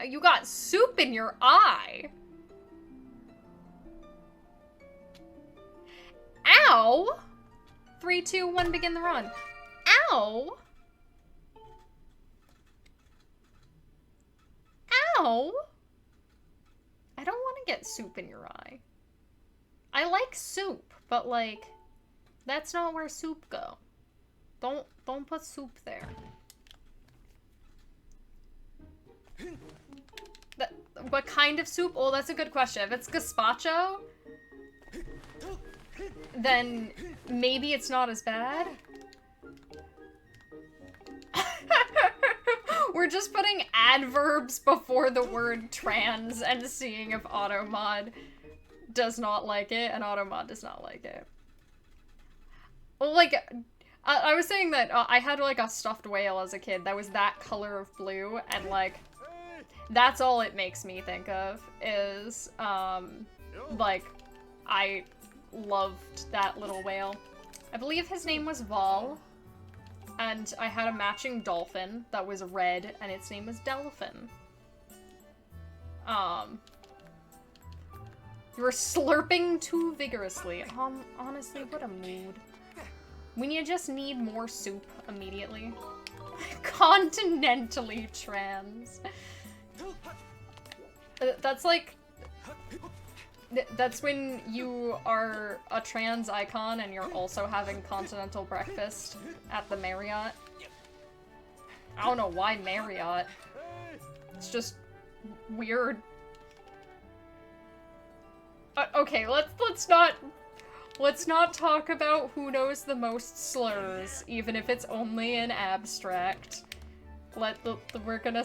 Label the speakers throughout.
Speaker 1: You got soup in your eye. Ow! 3, 2, 1, begin the run. Ow! Ow! I don't want to get soup in your eye. I like soup, but like, that's not where soup go. Don't put soup there. What kind of soup? Oh, that's a good question. If it's gazpacho, then maybe it's not as bad. We're just putting adverbs before the word trans and seeing if Automod does not like it, and Automod does not like it. Well, like, I was saying that I had, like, a stuffed whale as a kid that was that color of blue, and, like, that's all it makes me think of, is, like, I loved that little whale. I believe his name was Vol, and I had a matching dolphin that was red, and its name was Delphin. You were slurping too vigorously. Honestly, what a mood. When you just need more soup immediately. Continentally trans. That's like... That's when you are a trans icon and you're also having continental breakfast at the Marriott. I don't know why Marriott. It's just weird. Okay, let's not talk about who knows the most slurs, even if it's only in abstract. We're gonna...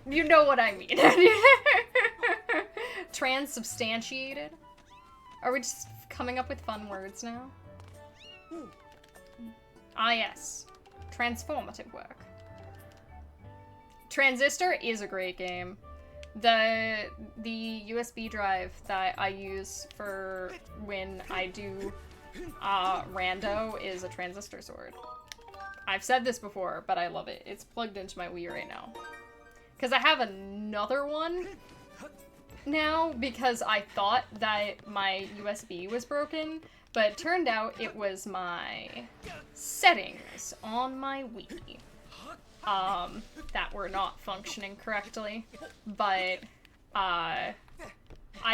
Speaker 1: You know what I mean. Transubstantiated? Are we just coming up with fun words now? Ah yes. Transformative work. Transistor is a great game. The USB drive that I use for when I do rando is a transistor sword. I've said this before, but I love it. It's plugged into my Wii right now. Because I have another one now because I thought that my USB was broken, but it turned out it was my settings on my Wii that were not functioning correctly. But I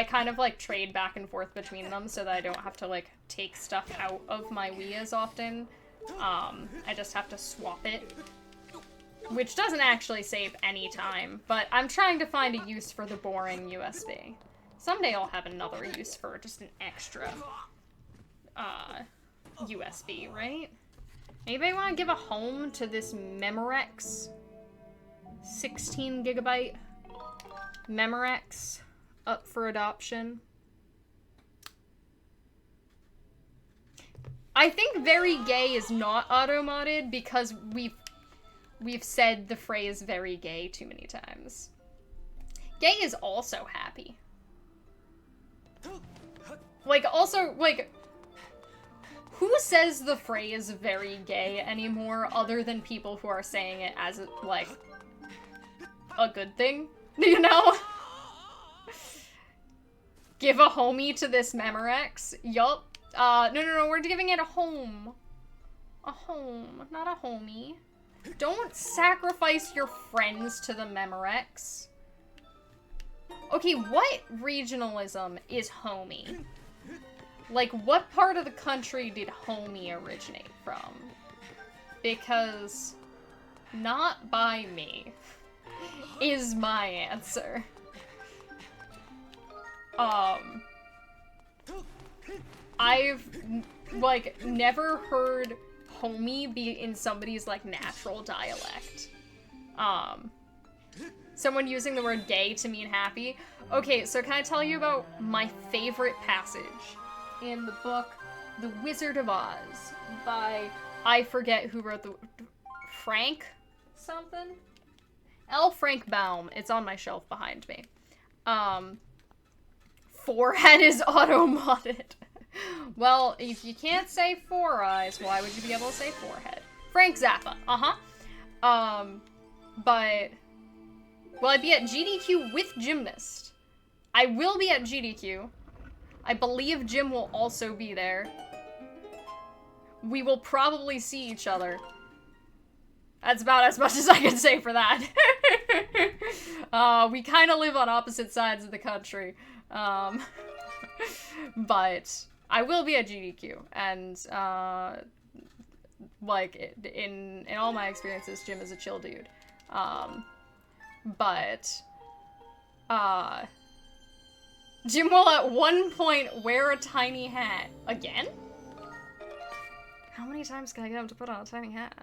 Speaker 1: kind of like trade back and forth between them so that I don't have to like take stuff out of my Wii as often. I just have to swap it. Which doesn't actually save any time, but I'm trying to find a use for the boring USB. Someday I'll have another use for just an extra USB, right? Anybody want to give a home to this Memorex 16 gigabyte Memorex up for adoption? I think very gay is not auto-modded because we've said the phrase very gay too many times. Gay is also happy. Like, also, like, who says the phrase very gay anymore other than people who are saying it as, like, a good thing? You know? Give a homie to this Memorex? Yup. No, we're giving it a home. A home, not a homie. Don't sacrifice your friends to the Memorex. Okay, what regionalism is homie? Like, what part of the country did homie originate from? Because not by me is my answer. I've, like, never heard homie be in somebody's, like, natural dialect. Someone using the word gay to mean happy. Okay, so can I tell you about my favorite passage in the book The Wizard of Oz by, I forget who wrote the, Frank something? L. Frank Baum. It's on my shelf behind me. Forehead is auto-modded. Well, if you can't say four eyes, why would you be able to say forehead? Frank Zappa, But will I be at GDQ with Gymnast? I will be at GDQ. I believe Jim will also be there. We will probably see each other. That's about as much as I can say for that. We kind of live on opposite sides of the country. But I will be at GDQ, and like in all my experiences, Jim is a chill dude. But Jim will at one point wear a tiny hat. Again? How many times can I get him to put on a tiny hat?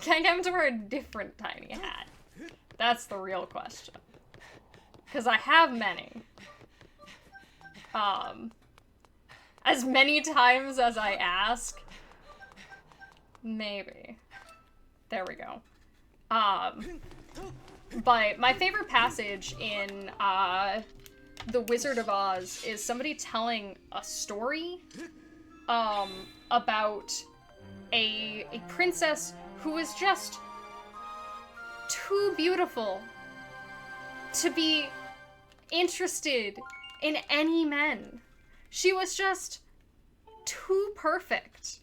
Speaker 1: Can I get him to wear a different tiny hat? That's the real question. Because I have many. As many times as I ask, maybe. There we go. But my favorite passage in, The Wizard of Oz is somebody telling a story, about a princess who was just too beautiful to be interested in any men. She was just too perfect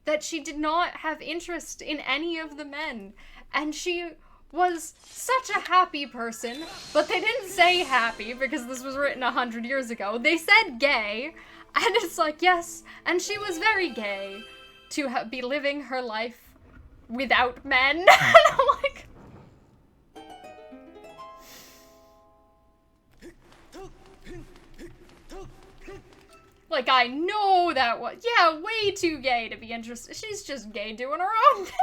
Speaker 1: that she did not have interest in any of the men. And she was such a happy person, but they didn't say happy because this was written 100 years ago. They said gay, and it's like, yes, and she was very gay to be living her life without men. And I'm like, I know that was, yeah, way too gay to be interested. She's just gay doing her own thing.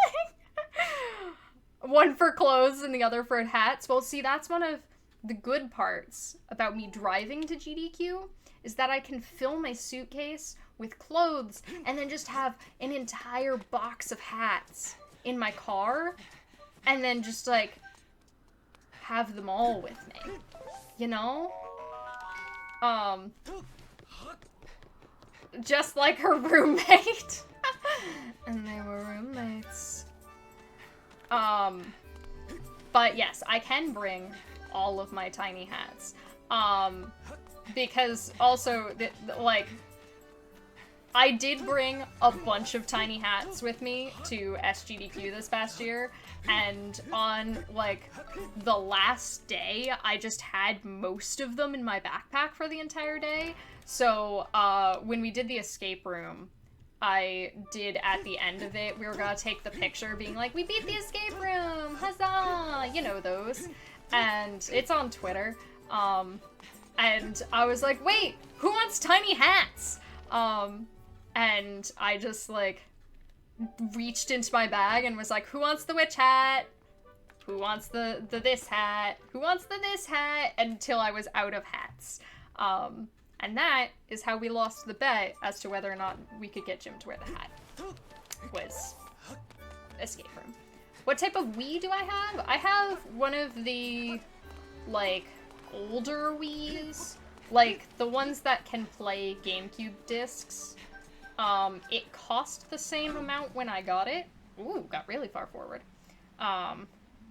Speaker 1: One for clothes and the other for hats. Well, see, that's one of the good parts about me driving to GDQ, is that I can fill my suitcase with clothes and then just have an entire box of hats in my car and then just, like, have them all with me. You know? Just like her roommate. And they were roommates. But yes, I can bring all of my tiny hats. Because also, like, I did bring a bunch of tiny hats with me to SGDQ this past year, and on, like, the last day, I just had most of them in my backpack for the entire day. So, when we did the escape room, I did at the end of it, we were gonna take the picture being like, we beat the escape room, huzzah, you know those, and it's on Twitter, and I was like, wait, who wants tiny hats? And I just, like, reached into my bag and was like, who wants the witch hat? Who wants the this hat? Who wants the this hat? Until I was out of hats. And that is how we lost the bet as to whether or not we could get Jim to wear the hat. Was escape room. What type of Wii do I have? I have one of the, like, older Wiis. Like, the ones that can play GameCube discs. It cost the same amount when I got it. Ooh, got really far forward.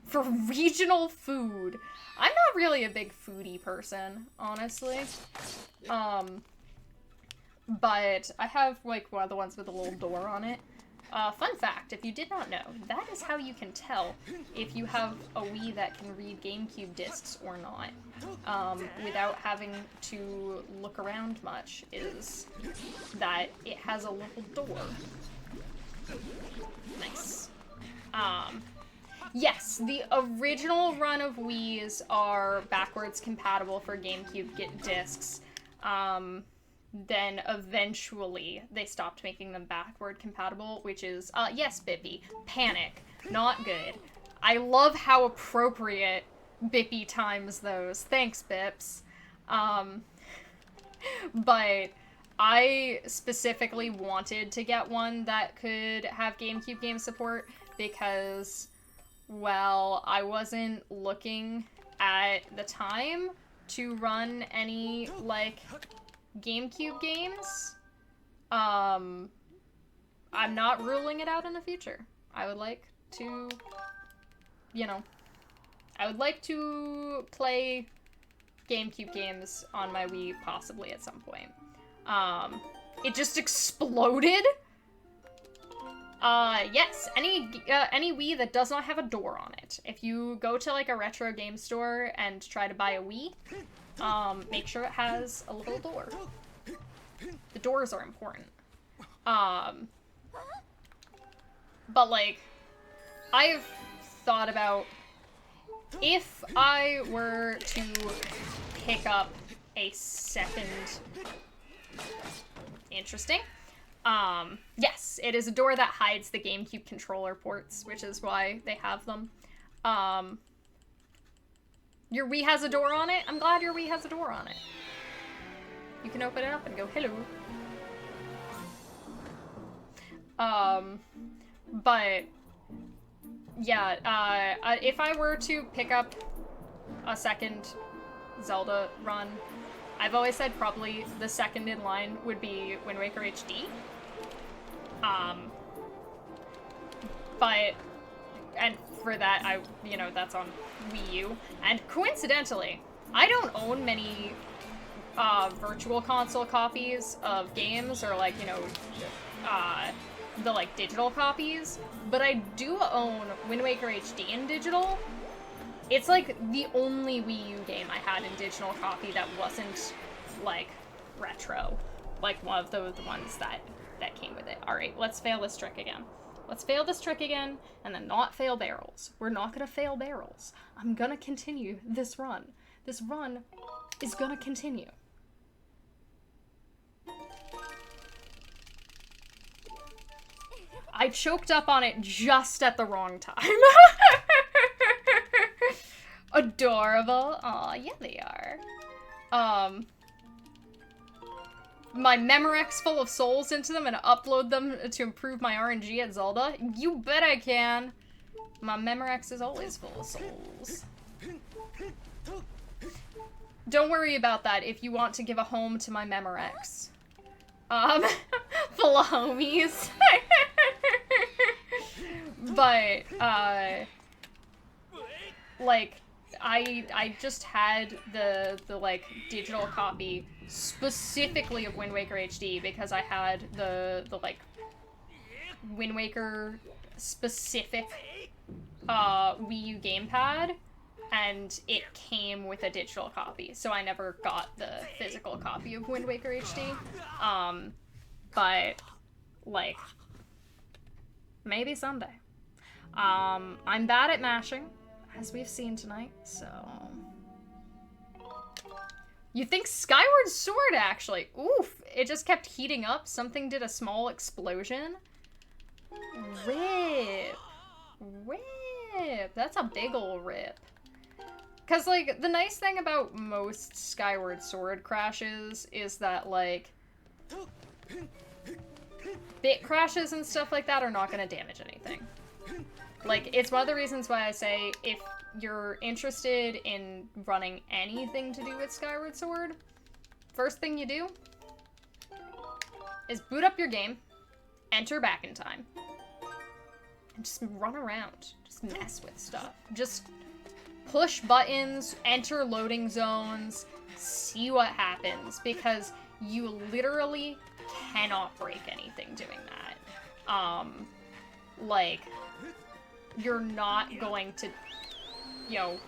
Speaker 1: For regional food. I'm not really a big foodie person, honestly. But I have, like, one of the ones with a little door on it. Fun fact, if you did not know, that is how you can tell if you have a Wii that can read GameCube discs or not, without having to look around much, is that it has a little door. Nice. Yes, the original run of Wiis are backwards compatible for GameCube discs. Then eventually they stopped making them backward compatible, which is, yes, Bippy, panic, not good. I love how appropriate Bippy times those. Thanks, Bips. But I specifically wanted to get one that could have GameCube game support because, well, I wasn't looking at the time to run any, like, GameCube games. I'm not ruling it out in the future. I would like to, you know, I would like to play GameCube games on my Wii possibly at some point. It just exploded? Yes, any Wii that does not have a door on it. If you go to like a retro game store and try to buy a Wii, make sure it has a little door. The doors are important. But like, I've thought about if I were to pick up a second... Interesting. Yes, it is a door that hides the GameCube controller ports, which is why they have them. Your Wii has a door on it? I'm glad your Wii has a door on it. You can open it up and go, hello. But, yeah, if I were to pick up a second Zelda run, I've always said probably the second in line would be Wind Waker HD. But, and for that, you know, that's on Wii U. And coincidentally, I don't own many, virtual console copies of games or, like, you know, the, like, digital copies. But I do own Wind Waker HD in digital. It's, like, the only Wii U game I had in digital copy that wasn't, like, retro. Like, one of the ones that came with it. Alright, let's fail this trick again. Let's fail this trick again, and then not fail barrels. We're not gonna fail barrels. I'm gonna continue this run. This run is gonna continue. I choked up on it just at the wrong time. Adorable. Aw, yeah they are. My Memorex full of souls into them and upload them to improve my RNG at Zelda? You bet I can. My Memorex is always full of souls. Don't worry about that if you want to give a home to my Memorex. Full of homies. But, like, I just had the like, digital copy specifically of Wind Waker HD because I had the like, Wind Waker specific, Wii U gamepad, and it came with a digital copy, so I never got the physical copy of Wind Waker HD. But, like, maybe someday. I'm bad at mashing, as we've seen tonight, so... You think Skyward Sword, actually? Oof, it just kept heating up. Something did a small explosion. Rip. Rip. That's a big ol' rip. Because, like, the nice thing about most Skyward Sword crashes is that, like, bit crashes and stuff like that are not going to damage anything. Like, it's one of the reasons why I say if you're interested in running anything to do with Skyward Sword, first thing you do is boot up your game, enter back in time, and just run around. Just mess with stuff. Just push buttons, enter loading zones, see what happens, because you literally cannot break anything doing that. Like, you're not going to, you know,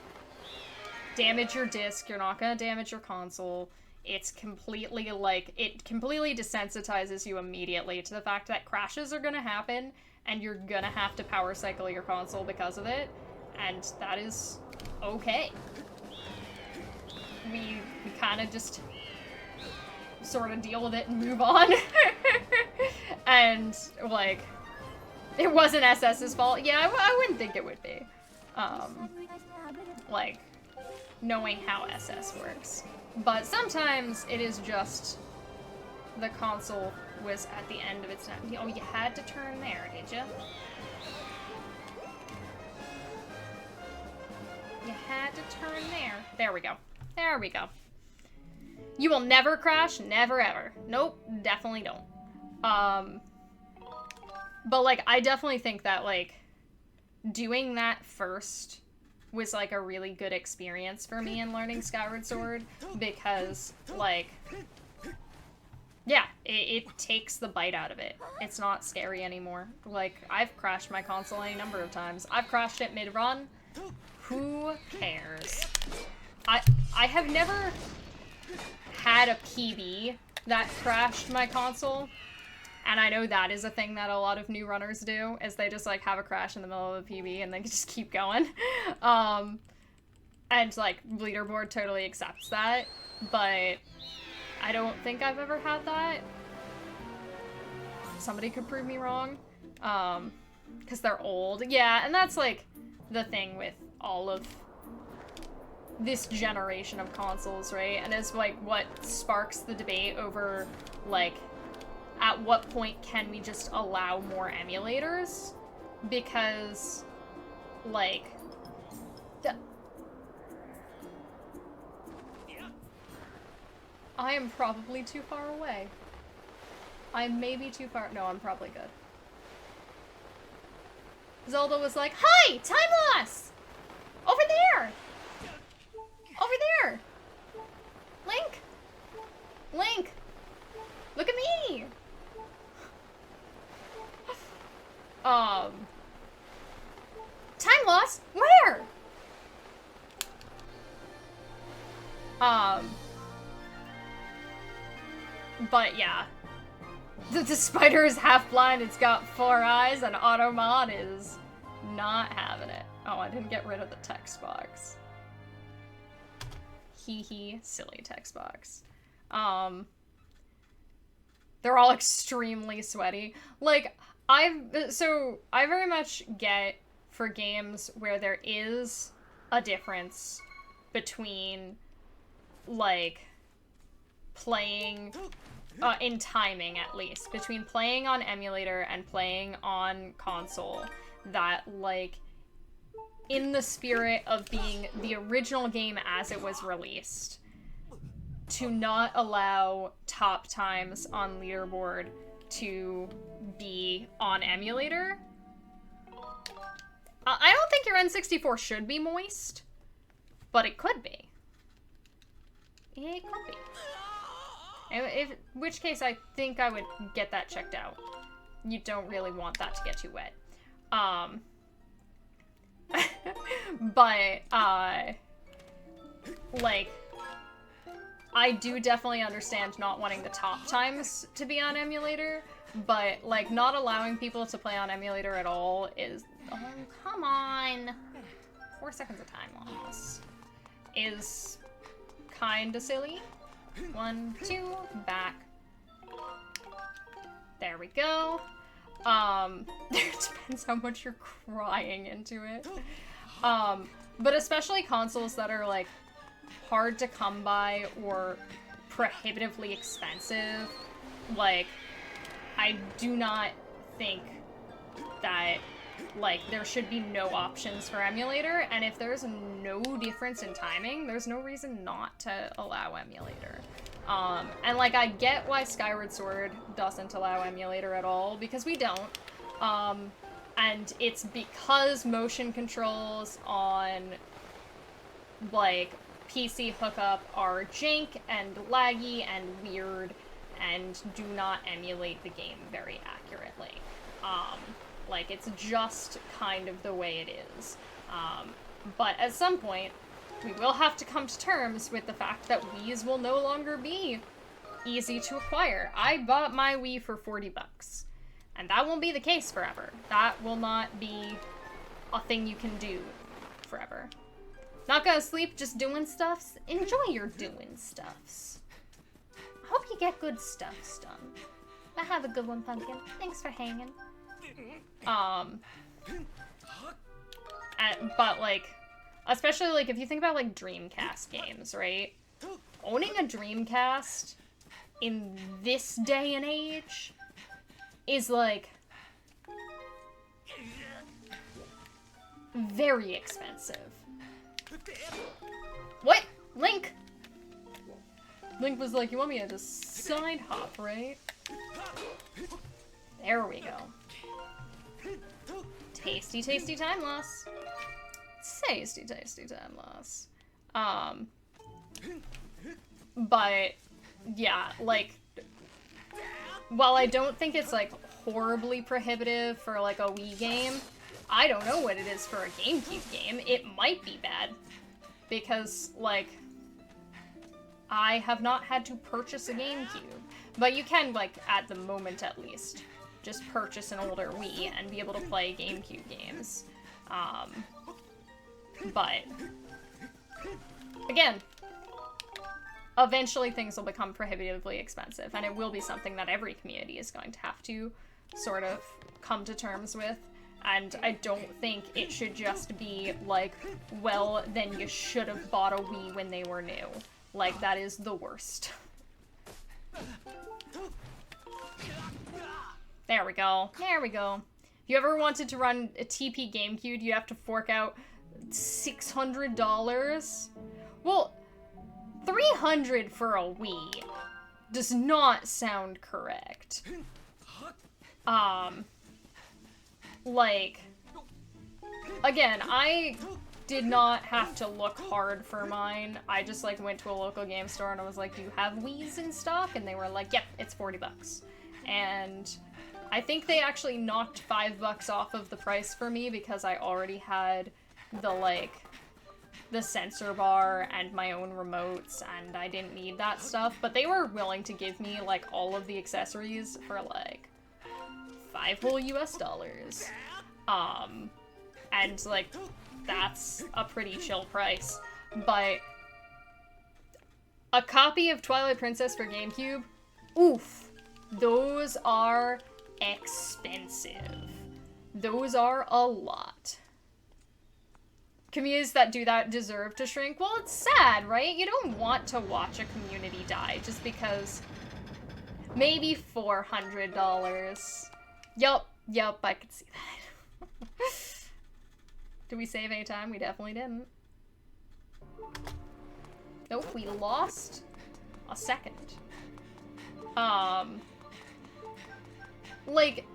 Speaker 1: damage your disc, you're not going to damage your console. It's completely, like, it completely desensitizes you immediately to the fact that crashes are going to happen, and you're going to have to power cycle your console because of it, and that is okay. We kind of just sort of deal with it and move on. And, like, it wasn't SS's fault. Yeah, I wouldn't think it would be. Like, knowing how SS works. But sometimes it is just the console was at the end of its time. Oh, you had to turn there, did you? You had to turn there. There we go. There we go. You will never crash, never ever. Nope, definitely don't. But, like, I definitely think that, like, doing that first was, like, a really good experience for me in learning Skyward Sword, because, like, yeah, it takes the bite out of it. It's not scary anymore. Like, I've crashed my console any number of times. I've crashed it mid-run. Who cares? I have never had a PB that crashed my console, and I know that is a thing that a lot of new runners do, is they just, like, have a crash in the middle of a PB and they just keep going. And, like, leaderboard totally accepts that, but I don't think I've ever had that. Somebody could prove me wrong. Because they're old. Yeah, and that's, like, the thing with all of this generation of consoles, right? And it's, like, what sparks the debate over, like, at what point can we just allow more emulators? Because, like, I am probably too far away. I may be too far. No, I'm probably good. Zelda was like, "Hi! Time loss! Over there! Over there! Link! Link! Look at me!" Time loss? Where? But yeah. The spider is half blind, it's got 4 eyes, and Automod is not having it. Oh, I didn't get rid of the text box. Hee hee, silly text box. They're all extremely sweaty. Like, I very much get for games where there is a difference between, like, playing, in timing at least, between playing on emulator and playing on console, that, like, in the spirit of being the original game as it was released, to not allow top times on leaderboard to be on emulator. I don't think your N64 should be moist, but it could be. It could be. In which case, I think I would get that checked out. You don't really want that to get too wet. But, like, I do definitely understand not wanting the top times to be on emulator, but, like, not allowing people to play on emulator at all is... Oh, come on! 4 seconds of time loss. Is kinda silly. 1, 2, back. There we go. It depends how much you're crying into it. But especially consoles that are, like, hard to come by or prohibitively expensive, like, I do not think that, like, there should be no options for emulator, and if there's no difference in timing, there's no reason not to allow emulator. And, like, I get why Skyward Sword doesn't allow emulator at all, because we don't. And it's because motion controls on, like, PC hookup are jank and laggy and weird and do not emulate the game very accurately. Like, it's just kind of the way it is. But at some point, we will have to come to terms with the fact that Wiis will no longer be easy to acquire. I bought my Wii for $40, and that won't be the case forever. That will not be a thing you can do forever. Not gonna sleep, just doing stuffs. Enjoy your doing stuffs. Hope you get good stuffs done. I have a good one, Pumpkin. Thanks for hanging. But, like, especially, like, if you think about, like, Dreamcast games, right? Owning a Dreamcast in this day and age is, like, very expensive. What? Link? Link was like, you want me to just side hop, right? There we go. Tasty, tasty time loss. Tasty, tasty time loss. But, yeah, like, while I don't think it's, like, horribly prohibitive for, like, a Wii game, I don't know what it is for a GameCube game. It might be bad. Because, like, I have not had to purchase a GameCube. But you can, like, at the moment at least, just purchase an older Wii and be able to play GameCube games. But, again, eventually things will become prohibitively expensive, and it will be something that every community is going to have to sort of come to terms with. And I don't think it should just be like, well, then you should have bought a Wii when they were new. Like, that is the worst. There we go. There we go. If you ever wanted to run a TP GameCube, you have to fork out $600. Well, $300 for a Wii does not sound correct. Like, again, I did not have to look hard for mine. I just, like, went to a local game store and I was like, do you have Wiis in stock? And they were like, yep, it's $40. And I think they actually knocked $5 off of the price for me because I already had the, like, the sensor bar and my own remotes, and I didn't need that stuff. But they were willing to give me, like, all of the accessories for, like, $5 whole US. And, like, that's a pretty chill price. But a copy of Twilight Princess for GameCube, oof, those are expensive. Those are a lot. Communities that do that deserve to shrink. Well, it's sad, right? You don't want to watch a community die just because maybe $400. Yup, I could see that. Did we save any time? We definitely didn't. Nope, we lost a second. Like,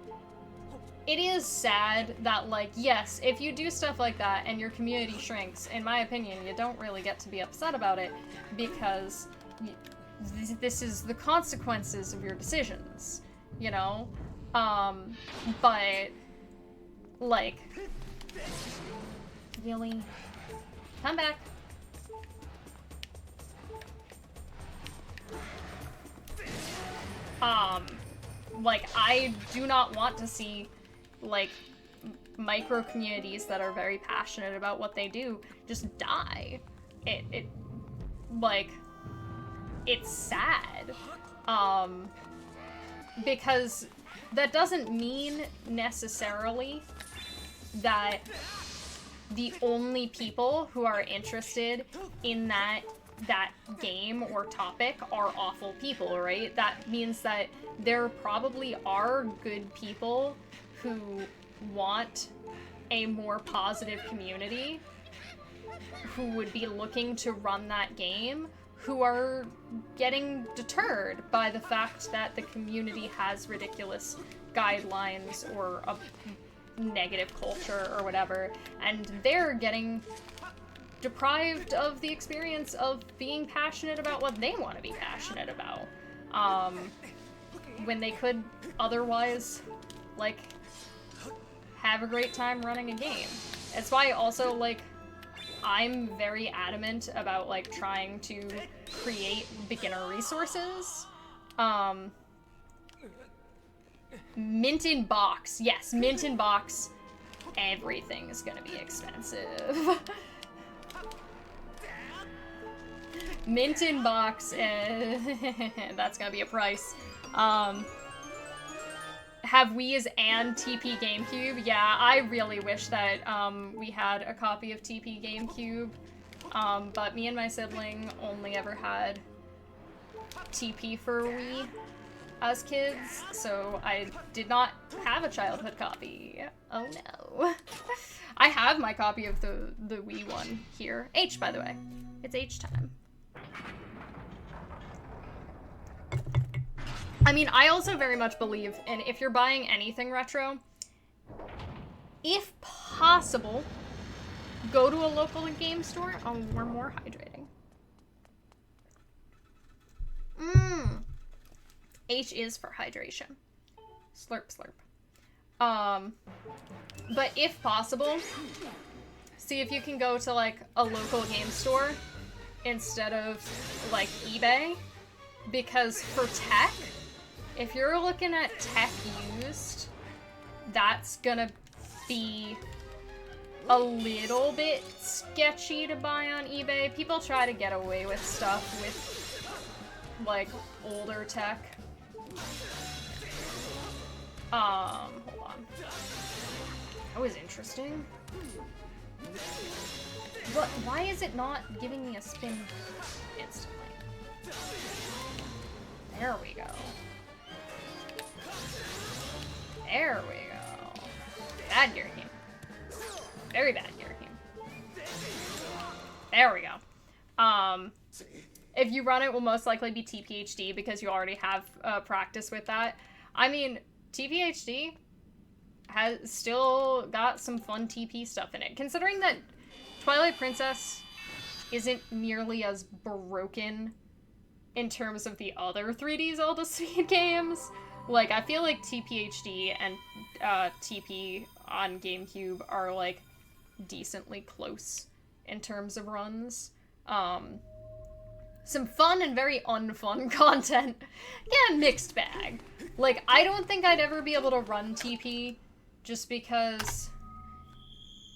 Speaker 1: it is sad that, like, yes, if you do stuff like that and your community shrinks, in my opinion, you don't really get to be upset about it because this is the consequences of your decisions, you know? But, like, really? Come back. Like, I do not want to see, like, micro communities that are very passionate about what they do just die. Like, it's sad. Because that doesn't mean necessarily that the only people who are interested in that game or topic are awful people, right? That means that there probably are good people who want a more positive community, who would be looking to run that game, who are getting deterred by the fact that the community has ridiculous guidelines or a negative culture or whatever, and they're getting deprived of the experience of being passionate about what they want to be passionate about, when they could otherwise, like, have a great time running a game. That's why also, like, I'm very adamant about, like, trying to create beginner resources. Mint in box. Yes, mint in box. Everything is gonna be expensive. Mint in box, that's gonna be a price. Have Wii's and TP GameCube? Yeah, I really wish that we had a copy of TP GameCube, but me and my sibling only ever had TP for Wii as kids, so I did not have a childhood copy. Oh no. I have my copy of the Wii one here. H, by the way. It's H time. I mean, I also very much believe, and if you're buying anything retro, if possible, go to a local game store. Oh, we're more hydrating. H is for hydration. Slurp, slurp. But if possible, see if you can go to, like, a local game store instead of, like, eBay. Because for tech, if you're looking at tech used, that's gonna be a little bit sketchy to buy on eBay. People try to get away with stuff with, like, older tech. Hold on. That was interesting. What? Why is it not giving me a spin instantly? There we go. There we go. Bad gear game. Very bad gear game. There we go. If you run it, will most likely be TPHD because you already have practice with that. I mean, TPHD has still got some fun TP stuff in it. Considering that Twilight Princess isn't nearly as broken in terms of the other 3D Zelda Speed games. Like, I feel like TPHD and TP on GameCube are, like, decently close in terms of runs. Some fun and very unfun content. Yeah, mixed bag. Like, I don't think I'd ever be able to run TP just because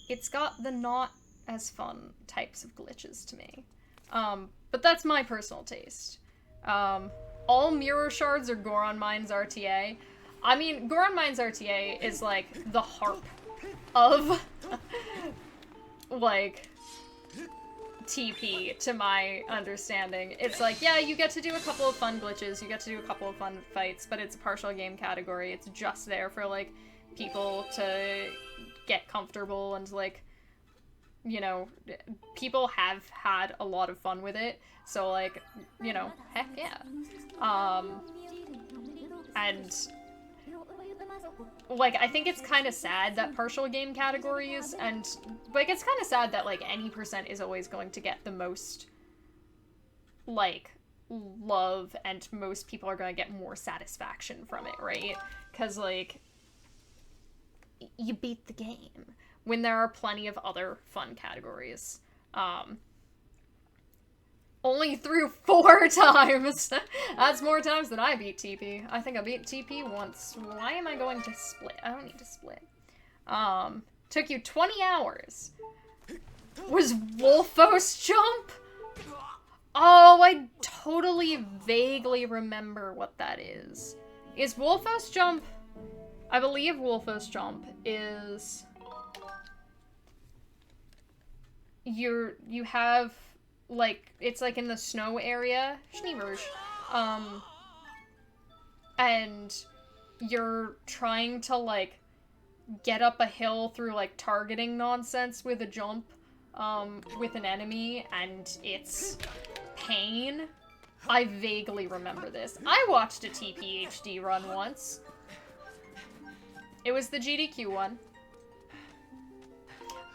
Speaker 1: it's got the not as fun types of glitches to me. But that's my personal taste. All mirror shards are Goron Mines RTA. I mean, Goron Mines RTA is like the harp of like TP to my understanding. It's like, yeah, you get to do a couple of fun glitches, you get to do a couple of fun fights, but it's a partial game category. It's just there for like people to get comfortable and like, you know, people have had a lot of fun with it. So like, you know, heck yeah. And like, I think it's kind of sad that partial game categories and like, it's kind of sad that like any percent is always going to get the most like love and most people are going to get more satisfaction from it, right? Because like, you beat the game when there are plenty of other fun categories. Only through 4 times! That's more times than I beat TP. I think I beat TP once. Why am I going to split? I don't need to split. Took you 20 hours. Was Wolfos Jump? Oh, I totally vaguely remember what that is. Is Wolfos Jump... I believe Wolfos Jump is... You have... like, it's like in the snow area, Schneeverge, and you're trying to like get up a hill through like targeting nonsense with a jump, with an enemy, and it's pain. I vaguely remember this. I watched a TPHD run once. It was the GDQ one.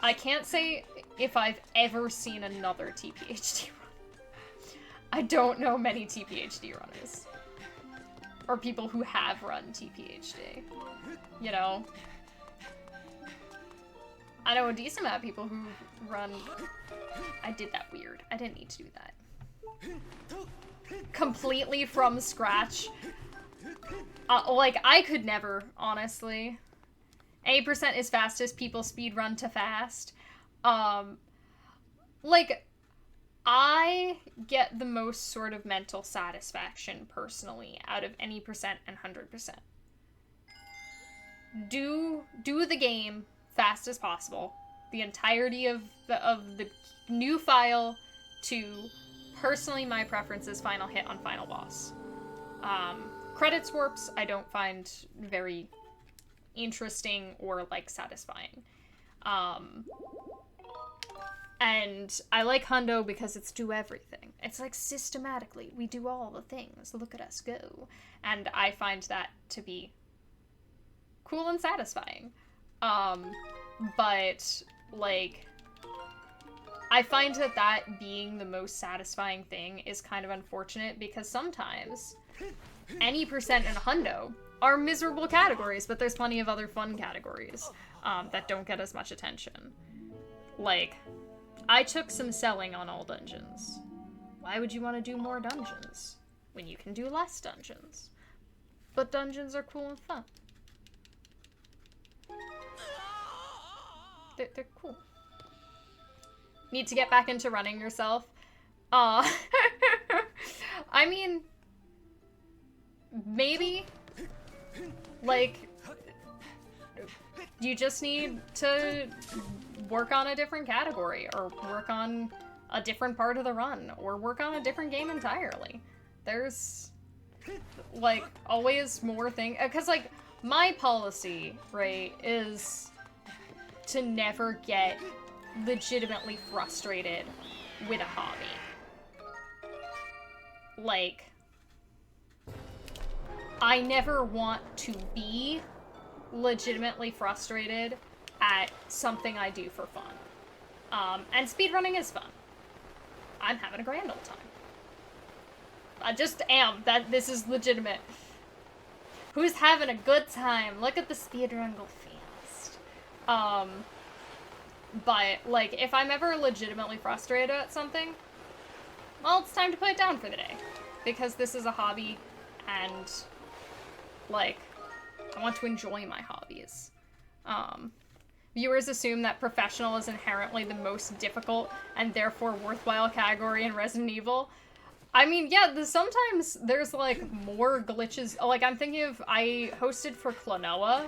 Speaker 1: I can't say if I've ever seen another TPHD run. I don't know many TPHD runners. Or people who have run TPHD. You know? I know a decent amount of people who run... I did that weird. I didn't need to do that. Completely from scratch. Like, I could never, honestly. 8% is fastest, people speedrun to fast. Like, I get the most sort of mental satisfaction, personally, out of any percent and 100%. Do the game fast as possible. The entirety of the new file to, personally, my preference is final hit on final boss. Credits warps, I don't find very interesting or like satisfying. And I like Hundo because it's do everything. It's like systematically, we do all the things, look at us go. And I find that to be cool and satisfying. But, like, I find that being the most satisfying thing is kind of unfortunate because sometimes any percent and hundo are miserable categories, but there's plenty of other fun categories that don't get as much attention. Like, I took some selling on all dungeons. Why would you want to do more dungeons when you can do less dungeons? But dungeons are cool and fun. They're cool. Need to get back into running yourself? I mean, maybe. Like, you just need to work on a different category, or work on a different part of the run, or work on a different game entirely. There's, like, always more things. Because, like, my policy, right, is to never get legitimately frustrated with a hobby. Like, I never want to be legitimately frustrated at something I do for fun. And speedrunning is fun. I'm having a grand old time. I just am. This is legitimate. Who's having a good time? Look at the speedrun go fast. But, like, if I'm ever legitimately frustrated at something, well, it's time to put it down for the day. Because this is a hobby, and, like, I want to enjoy my hobbies. Viewers assume that professional is inherently the most difficult and therefore worthwhile category in Resident Evil. I mean, yeah, sometimes there's, like, more glitches. Like, I'm thinking of, I hosted for Klonoa,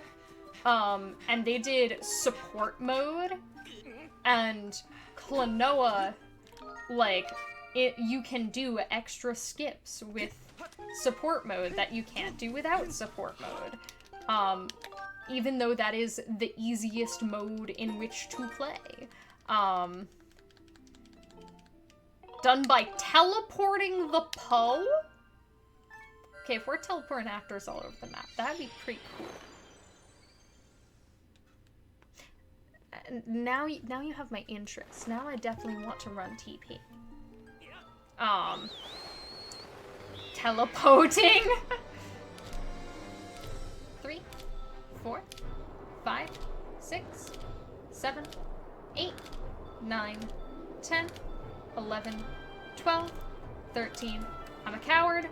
Speaker 1: and they did support mode, and Klonoa, like, you can do extra skips with support mode that you can't do without support mode. Even though that is the easiest mode in which to play. Done by teleporting the Poe? Okay, if we're teleporting actors all over the map, that'd be pretty cool. Now you have my interest. Now I definitely want to run TP. Teleporting? 3, 4, 5, 6, 7, 8, 9, 10, 11, 12, 13. I'm a coward.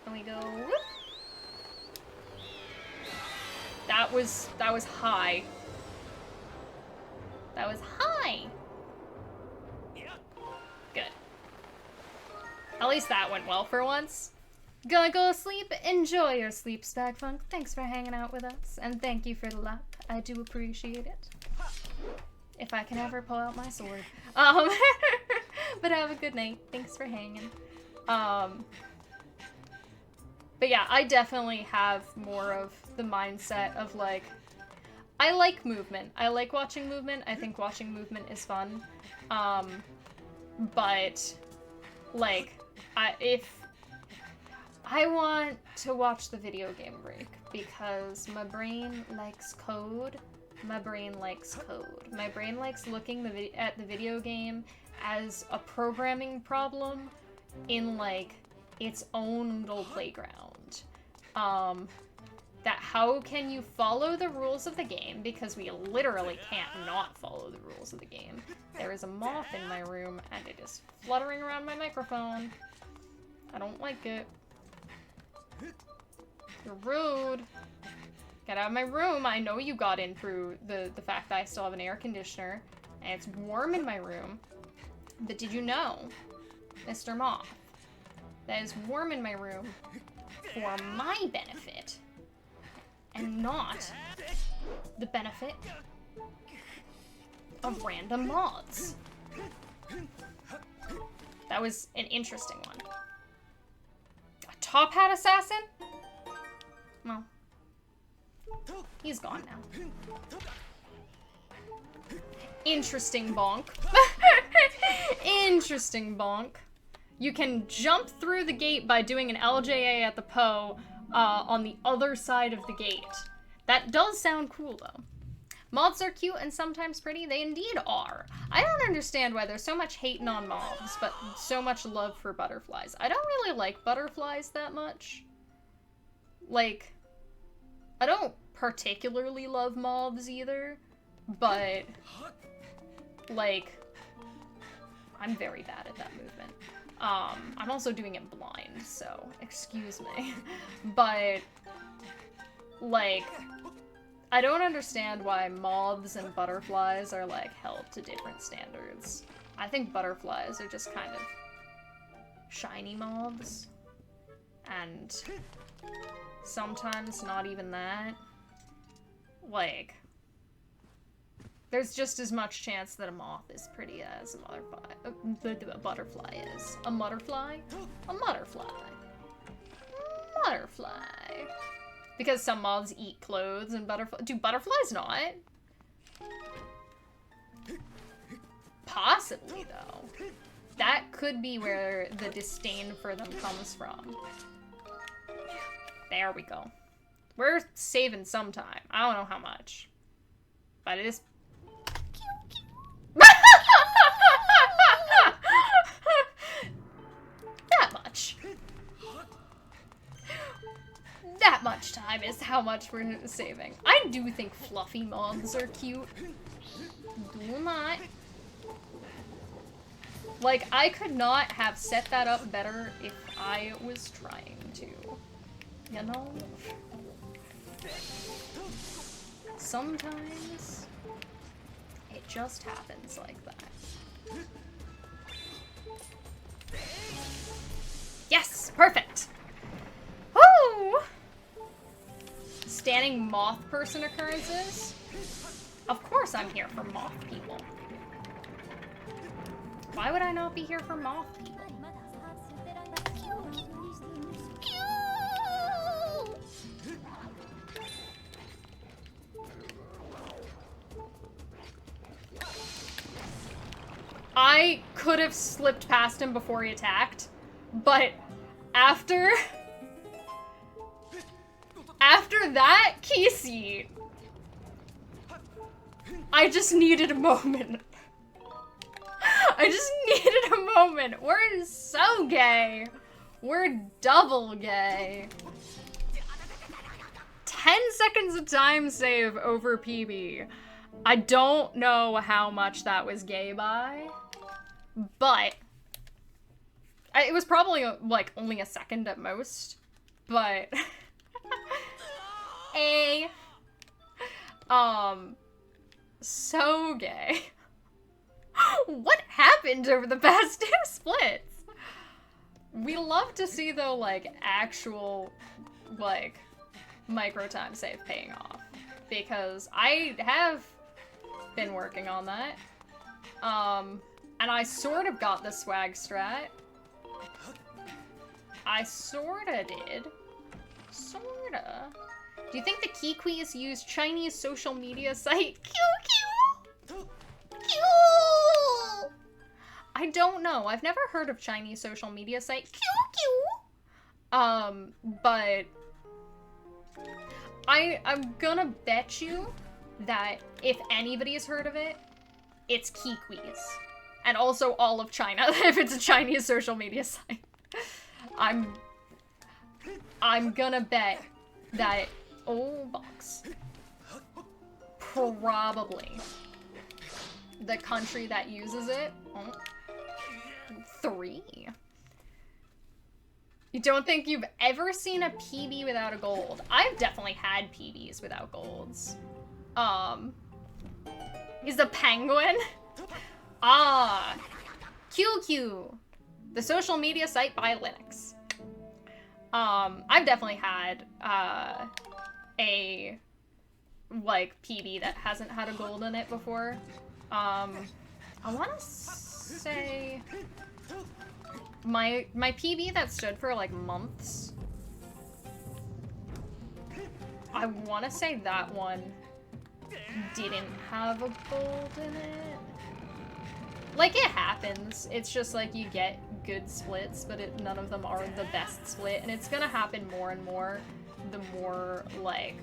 Speaker 1: And we go whoop. That was high. That was high. Good. At least that went well for once. Gonna go to sleep. Enjoy your sleep, Stagfunk. Thanks for hanging out with us, and thank you for the lap. I do appreciate it. If I can ever pull out my sword. But have a good night. Thanks for hanging. But yeah, I definitely have more of the mindset of, like, I like movement. I like watching movement. I think watching movement is fun. But, like, if I want to watch the video game break because my brain likes code. My brain likes code. My brain likes looking at the video game as a programming problem in, like, its own little playground. That how can you follow the rules of the game, because we literally can't not follow the rules of the game. There is a moth in my room, and it is fluttering around my microphone. I don't like it. You're rude. Get out of my room. I know you got in through the fact that I still have an air conditioner, and it's warm in my room. But did you know, Mr. Moth, that is warm in my room for my benefit, and not the benefit of random mods. That was an interesting one. A top hat assassin? Well, he's gone now. Interesting bonk. Interesting bonk. you can jump through the gate by doing an LJA at the Poe on the other side of the gate. That does sound cool, though. Moths are cute and sometimes pretty. They indeed are. I don't understand why there's so much hating on moths, but so much love for butterflies. I don't really like butterflies that much. Like, I don't particularly love moths either, but, like, I'm very bad at that movement. I'm also doing it blind, so excuse me. But, like, I don't understand why moths and butterflies are, like, held to different standards. I think butterflies are just kind of shiny moths. And sometimes not even that. Like, there's just as much chance that a moth is pretty as a butterfly is. A butterfly? A butterfly. Butterfly. Because some moths eat clothes and butterflies. Do butterflies not? Possibly, though. That could be where the disdain for them comes from. There we go. We're saving some time. I don't know how much. But it is... that much. That much time is how much we're saving. I do think fluffy moths are cute. Do not. Like, I could not have set that up better if I was trying to. You know? Sometimes it just happens like that. Yes! Perfect! Woo! Standing moth person occurrences? Of course I'm here for moth people. Why would I not be here for moth people? I could have slipped past him before he attacked, but after that, Casey, I just needed a moment. I just needed a moment. We're so gay. We're double gay. 10 seconds of time save over PB. I don't know how much that was gay by, but it was probably like only a second at most, but so gay. What happened over the past 2 splits? We love to see, though, like, actual, like, micro time save paying off, because I have been working on that, and I sort of got the swag strat. I sorta did. Sorta. Do you think the Kikwis use Chinese social media site QQ? I don't know. I've never heard of Chinese social media site QQ. But I'm gonna bet you that if anybody has heard of it, it's Kikwis. And also all of China, if it's a Chinese social media site. I'm gonna bet that box. Probably the country that uses it. 3. You don't think you've ever seen a PB without a gold? I've definitely had PBs without golds. Is the penguin? Ah, QQ, the social media site by Linux. I've definitely had a like PB that hasn't had a gold in it before. I want to say my PB that stood for like months. I want to say that one didn't have a gold in it. Like, it happens. It's just, like, you get good splits, but none of them are the best split, and it's gonna happen more and more the more, like,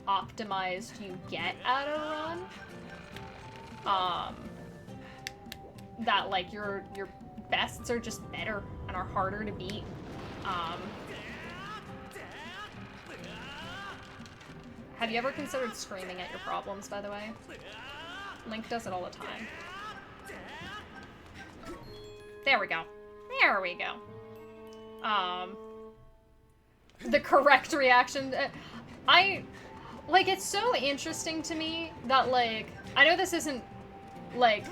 Speaker 1: optimized you get at a run. That, like, your bests are just better and are harder to beat. Have you ever considered screaming at your problems, by the way? Link does it all the time. There we go. There we go. The correct reaction. Like, it's so interesting to me that, like, I know this isn't, like,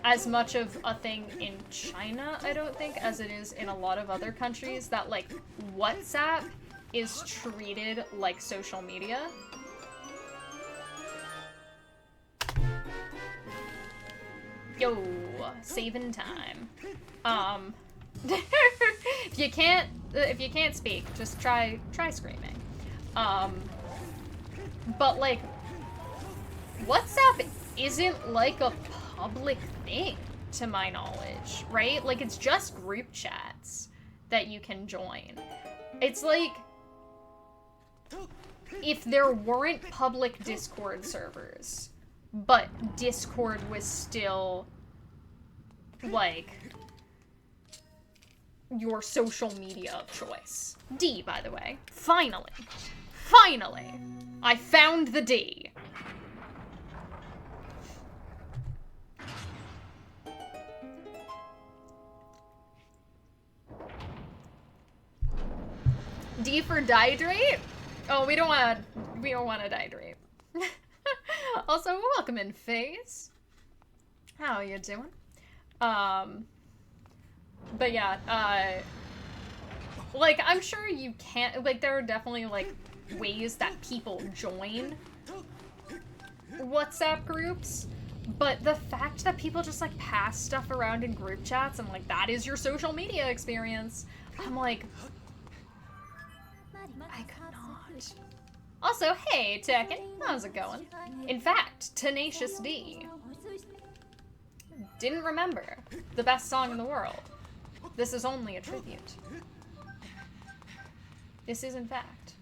Speaker 1: as much of a thing in China, I don't think, as it is in a lot of other countries, that, like, WhatsApp is treated like social media. Yo, saving time. If you can't speak, just try screaming. But, like, WhatsApp isn't, like, a public thing, to my knowledge, right? Like, it's just group chats that you can join. It's like, if there weren't public Discord servers, but Discord was still, like, your social media of choice. D, by the way. Finally. Finally! I found the D. D for dihydrate? Oh, we don't want to dihydrate. Also, welcome in, FaZe. How you doing? But yeah, like, I'm sure you can't, like, there are definitely, like, ways that people join WhatsApp groups, but the fact that people just, like, pass stuff around in group chats and, like, that is your social media experience, I'm like, I could not. Also, hey, Tekken, how's it going? In fact, Tenacious D didn't remember the best song in the world. This is only a tribute. This is, in fact,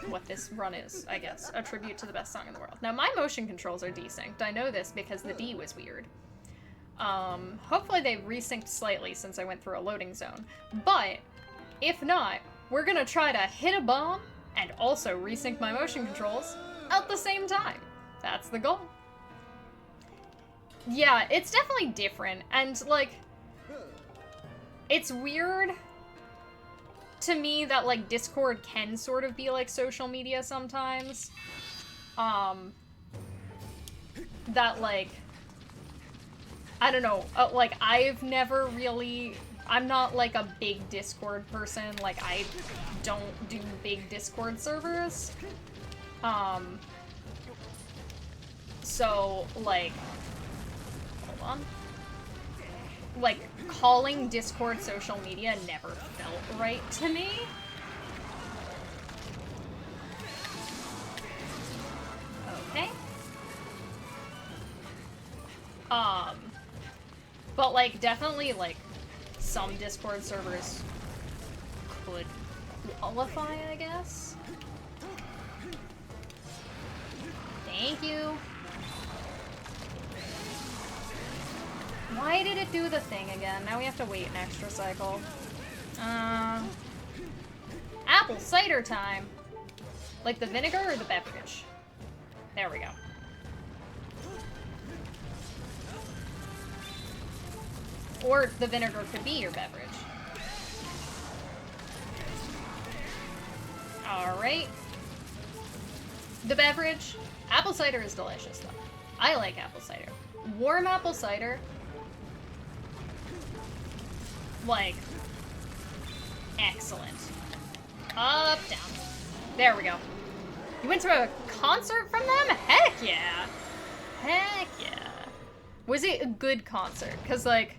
Speaker 1: what this run is, I guess. A tribute to the best song in the world. Now, my motion controls are desynced. I know this because the D was weird. Hopefully they resynced slightly since I went through a loading zone. But, if not, we're gonna try to hit a bomb and also resync my motion controls at the same time. That's the goal. Yeah, it's definitely different, and, like, it's weird to me that, like, Discord can sort of be like social media sometimes. That, like, I don't know, like, I've never really, I'm not, like, a big Discord person, like, I don't do big Discord servers. So, like, hold on. Like, calling Discord social media never felt right to me. Okay. But, like, definitely, like, some Discord servers could qualify, I guess. Thank you. Why did it do the thing again? Now we have to wait an extra cycle. Apple cider time! Like the vinegar or the beverage? There we go. Or the vinegar could be your beverage. Alright. The beverage. Apple cider is delicious, though. I like apple cider. Warm apple cider. Like, excellent. Up, down. There we go. You went to a concert from them? Heck yeah. Heck yeah. Was it a good concert? Because, like,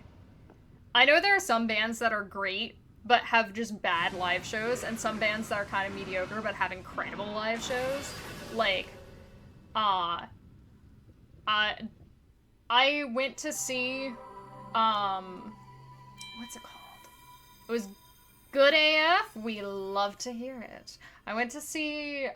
Speaker 1: I know there are some bands that are great, but have just bad live shows, and some bands that are kind of mediocre, but have incredible live shows. Like, I went to see, what's it called? It was good AF. We love to hear it. I went to see,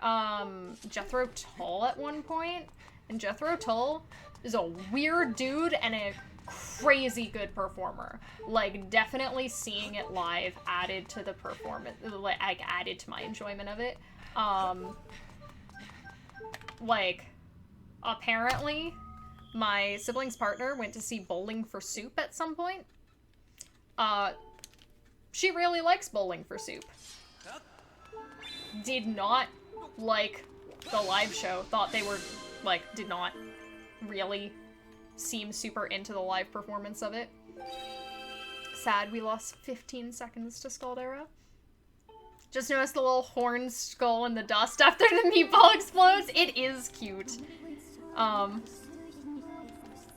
Speaker 1: Jethro Tull at one point, and Jethro Tull is a weird dude and a crazy good performer. Like, definitely seeing it live added to the performance, like, added to my enjoyment of it. Like, apparently, my sibling's partner went to see Bowling for Soup at some point. She really likes Bowling for Soup. Did not like the live show. Thought they were, like, did not really seem super into the live performance of it. Sad we lost 15 seconds to Scaldera. Just noticed the little horn skull in the dust after the meatball explodes. It is cute.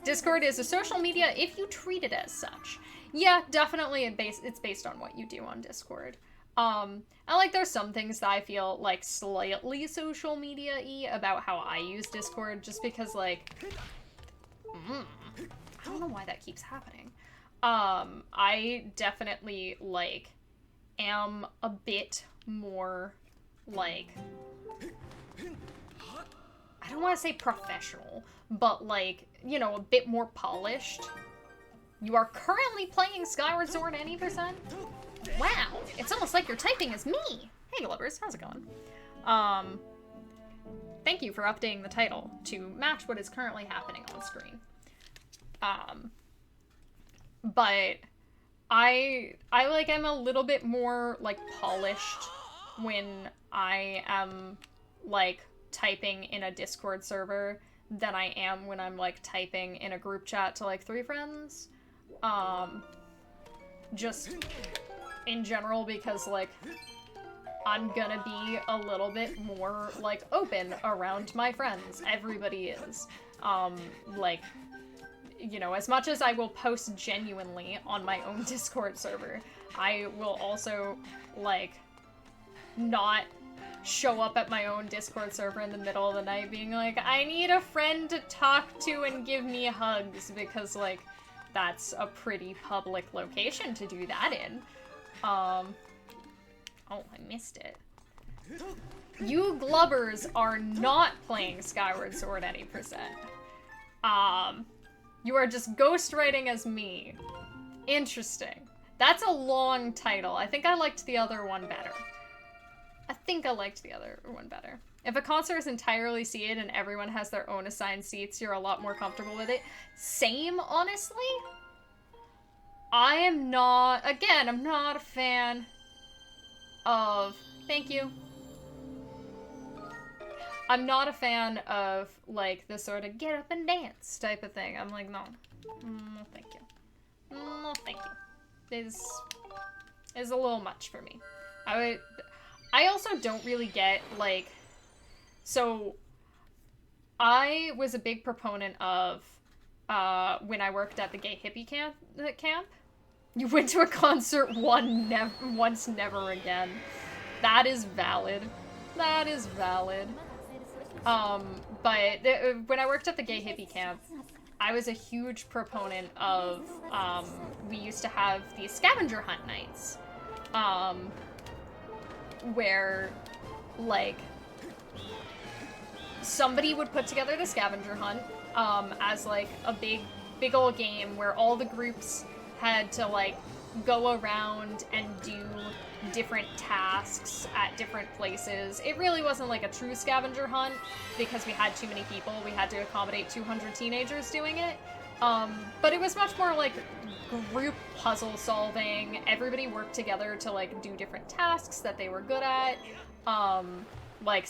Speaker 1: Discord is a social media if you treat it as such. Yeah, definitely it's based on what you do on Discord. And like there's some things that I feel like slightly social media-y about how I use Discord just because like I don't know why that keeps happening. I definitely like am a bit more like I don't want to say professional, but like, you know, a bit more polished. You are currently playing Skyward Sword any percent? Wow, it's almost like you're typing as me. Hey, Glubbers, how's it going? Thank you for updating the title to match what is currently happening on screen. But I like am a little bit more like polished when I am like typing in a Discord server than I am when I'm like typing in a group chat to like 3 friends. Just in general because like I'm gonna be a little bit more like open around my friends. Everybody is. Like, you know, as much as I will post genuinely on my own Discord server, I will also like not show up at my own Discord server in the middle of the night being like, I need a friend to talk to and give me hugs, because like that's a pretty public location to do that in. Oh, I missed it. You Glubbers are not playing Skyward Sword any percent. You are just ghostwriting as me. Interesting. That's a long title. I think I liked the other one better. If a concert is entirely seated and everyone has their own assigned seats, you're a lot more comfortable with it. Same, honestly. I'm not a fan of, thank you. I'm not a fan of, like, the sort of get up and dance type of thing. I'm like, no. No, thank you. No, thank you. Is a little much for me. I also don't really get, like, so I was a big proponent of, when I worked at the gay hippie camp. You went to a concert once, never again. That is valid. That is valid. But when I worked at the gay hippie camp, I was a huge proponent of, we used to have these scavenger hunt nights, where, like, somebody would put together the scavenger hunt, as, like, a big old game where all the groups had to, like, go around and do different tasks at different places. It really wasn't like a true scavenger hunt because we had too many people. We had to accommodate 200 teenagers doing it. But it was much more like group puzzle solving. Everybody worked together to like do different tasks that they were good at. Like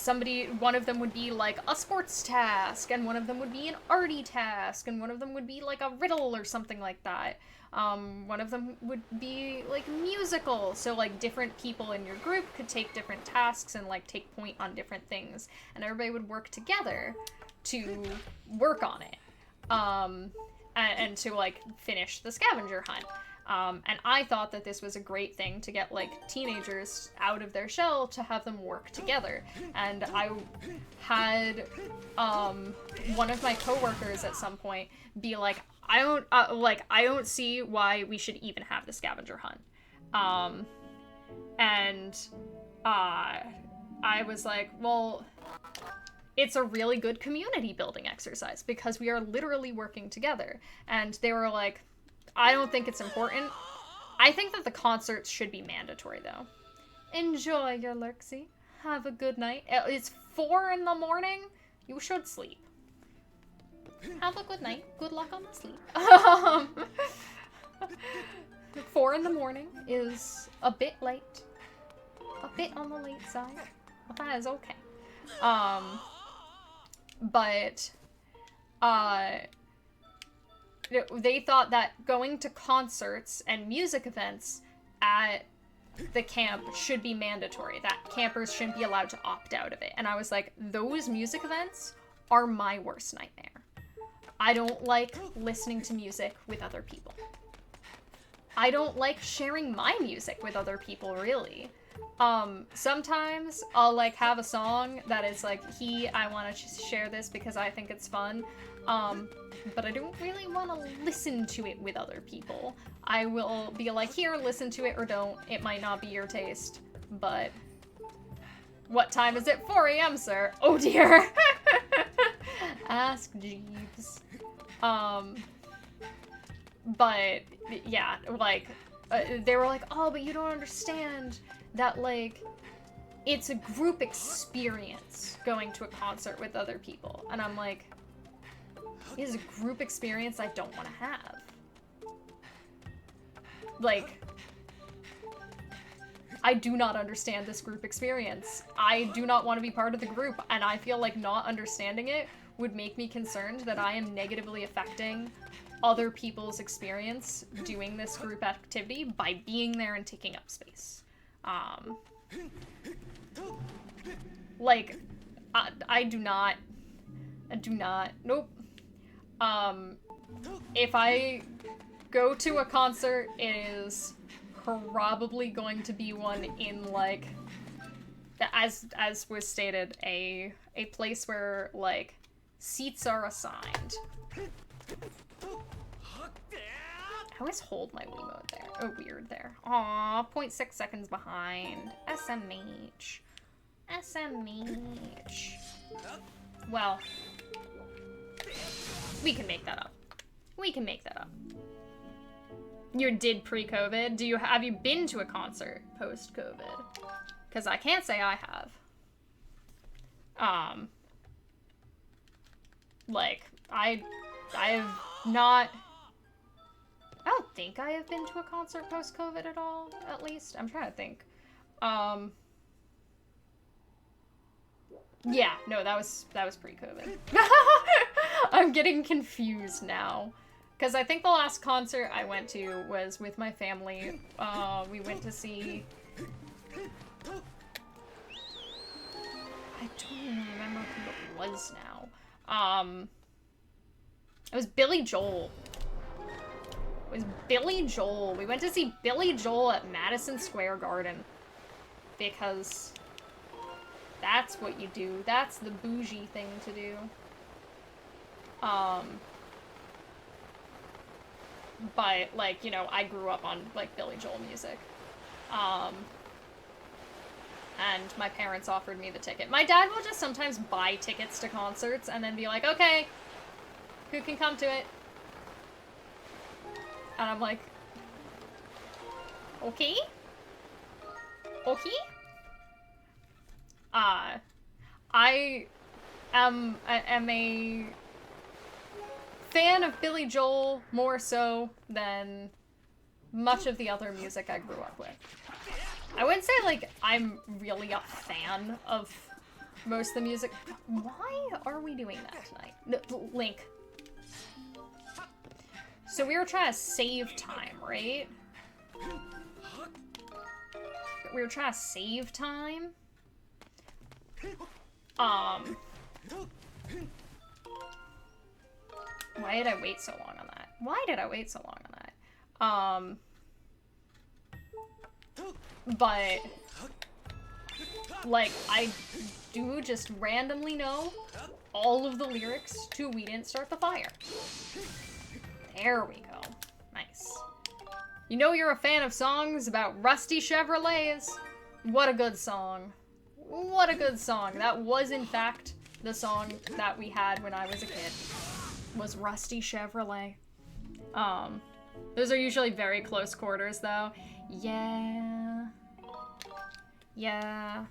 Speaker 1: one of them would be like a sports task, and one of them would be an arty task, and one of them would be like a riddle or something like that. One of them would be, like, musical, so, like, different people in your group could take different tasks and, like, take point on different things, and everybody would work together to work on it, and to, like, finish the scavenger hunt. And I thought that this was a great thing to get, like, teenagers out of their shell to have them work together. And I had one of my coworkers at some point be like, I don't see why we should even have the scavenger hunt. I was like, well, it's a really good community building exercise because we are literally working together. And they were like, I don't think it's important. I think that the concerts should be mandatory, though. Enjoy your Lurksy. Have a good night. It's 4 in the morning. You should sleep. Have a good night. Good luck on the sleep. 4 in the morning is a bit late. A bit on the late side. But that is okay. They thought that going to concerts and music events at the camp should be mandatory, that campers shouldn't be allowed to opt out of it. And I was like, those music events are my worst nightmare. I don't like listening to music with other people. I don't like sharing my music with other people, really. Sometimes I'll, like, have a song that is like, I want to share this because I think it's fun. But I don't really want to listen to it with other people. I will be like, here, listen to it or don't. It might not be your taste, but what time is it? 4 a.m., sir. Oh, dear. Ask Jeeves. But, yeah, like, they were like, oh, but you don't understand that, like, it's a group experience going to a concert with other people. And I'm like, it is a group experience I don't want to have. Like, I do not understand this group experience. I do not want to be part of the group, and I feel like not understanding it would make me concerned that I am negatively affecting other people's experience doing this group activity by being there and taking up space. Like, I do not, nope. If I go to a concert, it is probably going to be one in, like, as was stated, a place where, like, seats are assigned. I always hold my Wiimote there. Oh, weird there. Aw, 0.6 seconds behind. SMH. SMH. Well, we can make that up. We can make that up. You did pre-COVID? Have you been to a concert post-COVID? Because I can't say I have. Like, I have not... I don't think I have been to a concert post-COVID at all, at least. I'm trying to think. Yeah, no, that was pre-COVID. I'm getting confused now. Because I think the last concert I went to was with my family. We went to see... I don't even remember who it was now. It was Billy Joel. It was Billy Joel. We went to see Billy Joel at Madison Square Garden. Because that's what you do. That's the bougie thing to do. But, like, you know, I grew up on, like, Billy Joel music. And my parents offered me the ticket. My dad will just sometimes buy tickets to concerts and then be like, okay, who can come to it? And I'm like, okay? Okay? I am a fan of Billy Joel more so than much of the other music I grew up with. I wouldn't say, like, I'm really a fan of most of the music. Why are we doing that tonight? No, Link. So we were trying to save time, right? We were trying to save time. Why did I wait so long on that? Why did I wait so long on that? But, like, I do just randomly know all of the lyrics to We Didn't Start the Fire. There we go. Nice. You know you're a fan of songs about rusty Chevrolets. What a good song. What a good song. That was, in fact, the song that we had when I was a kid. Was Rusty Chevrolet. Those are usually very close quarters, though. Yeah. Yeah.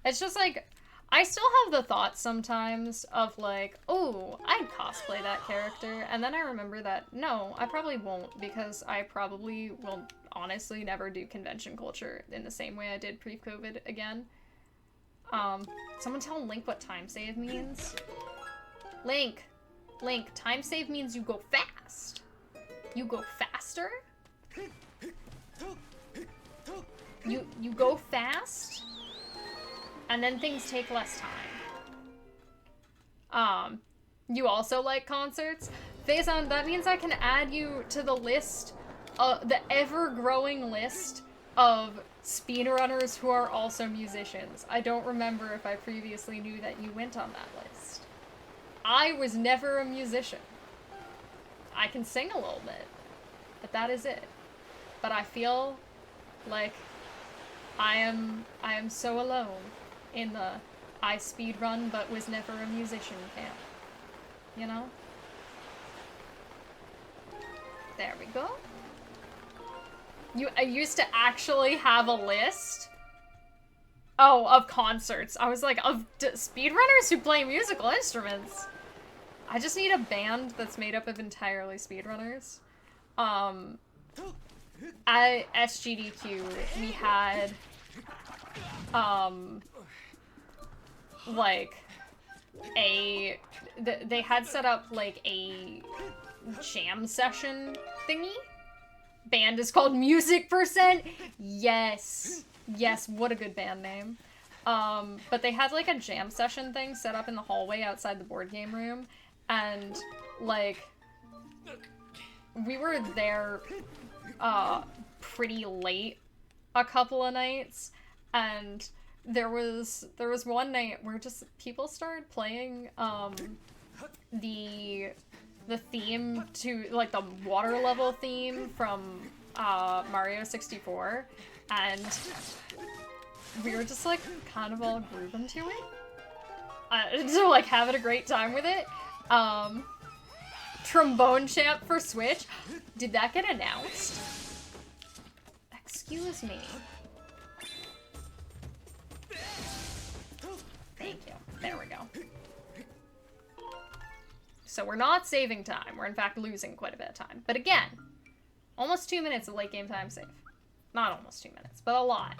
Speaker 1: It's just like, I still have the thought sometimes of like, oh, I'd cosplay that character, and then I remember that, no, I probably won't, because I probably will honestly never do convention culture in the same way I did pre-COVID again. Someone tell Link what time save means. Link, time save means you go fast. You go faster? You go fast? And then things take less time. You also like concerts? Faison, that means I can add you to the list, the ever-growing list of speedrunners who are also musicians. I don't remember if I previously knew that you went on that list. I was never a musician. I can sing a little bit, but that is it. But I feel like I am so alone in the I speedrun but was never a musician camp. You know? There we go. I used to actually have a list. Oh, of concerts. I was like, of speedrunners who play musical instruments. I just need a band that's made up of entirely speedrunners. At SGDQ, we had, like, they had set up, like, a jam session thingy. Band is called Music%. Yes. Yes, what a good band name. But they had, like, a jam session thing set up in the hallway outside the board game room. And, like, we were there, pretty late a couple of nights. And there was one night where just people started playing, the theme to, like, the water level theme from, Mario 64, and we were just, like, kind of all grooving to it, so, like, having a great time with it. Trombone Champ for Switch, did that get announced? Excuse me. Thank you, there we go. So we're not saving time. We're in fact losing quite a bit of time. But again, almost 2 minutes of late game time save. Not almost 2 minutes, but a lot.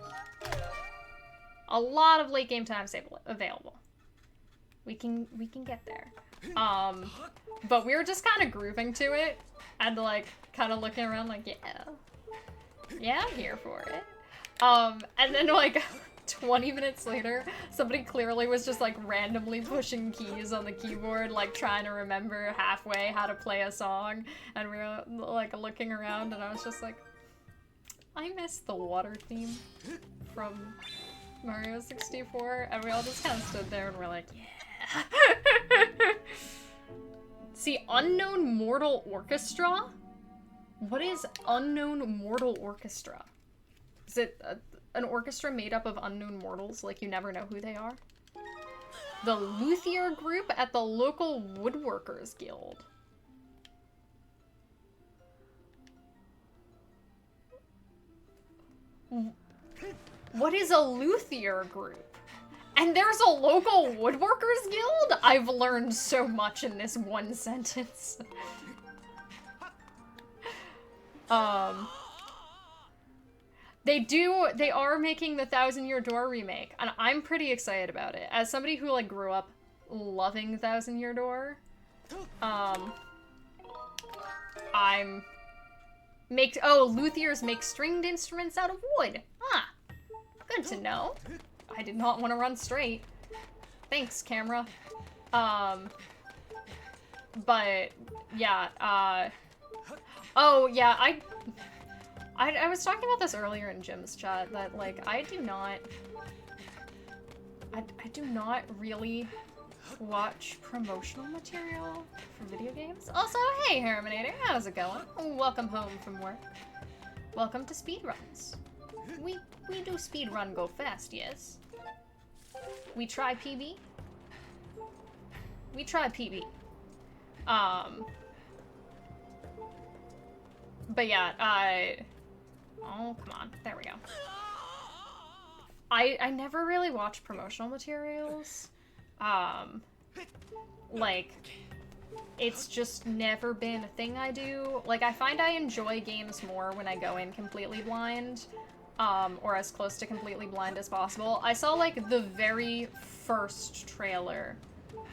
Speaker 1: A lot of late game time save available. We can get there. But we were just kind of grooving to it and like kind of looking around like, yeah, I'm here for it. And then like 20 minutes later, somebody clearly was just like randomly pushing keys on the keyboard, like trying to remember halfway how to play a song, and we were like looking around and I was just like, I miss the water theme from Mario 64, and we all just kind of stood there and we're like, yeah. See, Unknown Mortal Orchestra? What is Unknown Mortal Orchestra? Is it an orchestra made up of unknown mortals, like you never know who they are? The luthier group at the local woodworkers guild. What is a luthier group? And there's a local woodworkers guild? I've learned so much in this one sentence. They are making the 1,000 Year Door remake, and I'm pretty excited about it. As somebody who, like, grew up loving 1,000 Year Door, luthiers make stringed instruments out of wood. Ah, good to know. I did not want to run straight. Thanks, camera. But, yeah, oh, yeah, I was talking about this earlier in Jim's chat, that, like, I do not really watch promotional material for video games. Also, hey, Herminator, how's it going? Welcome home from work. Welcome to speedruns. We do speedrun go fast, yes. We try PB. We try PB. But yeah, oh, come on. There we go. I never really watch promotional materials. Like, it's just never been a thing I do. Like, I find I enjoy games more when I go in completely blind, or as close to completely blind as possible. I saw, like, the very first trailer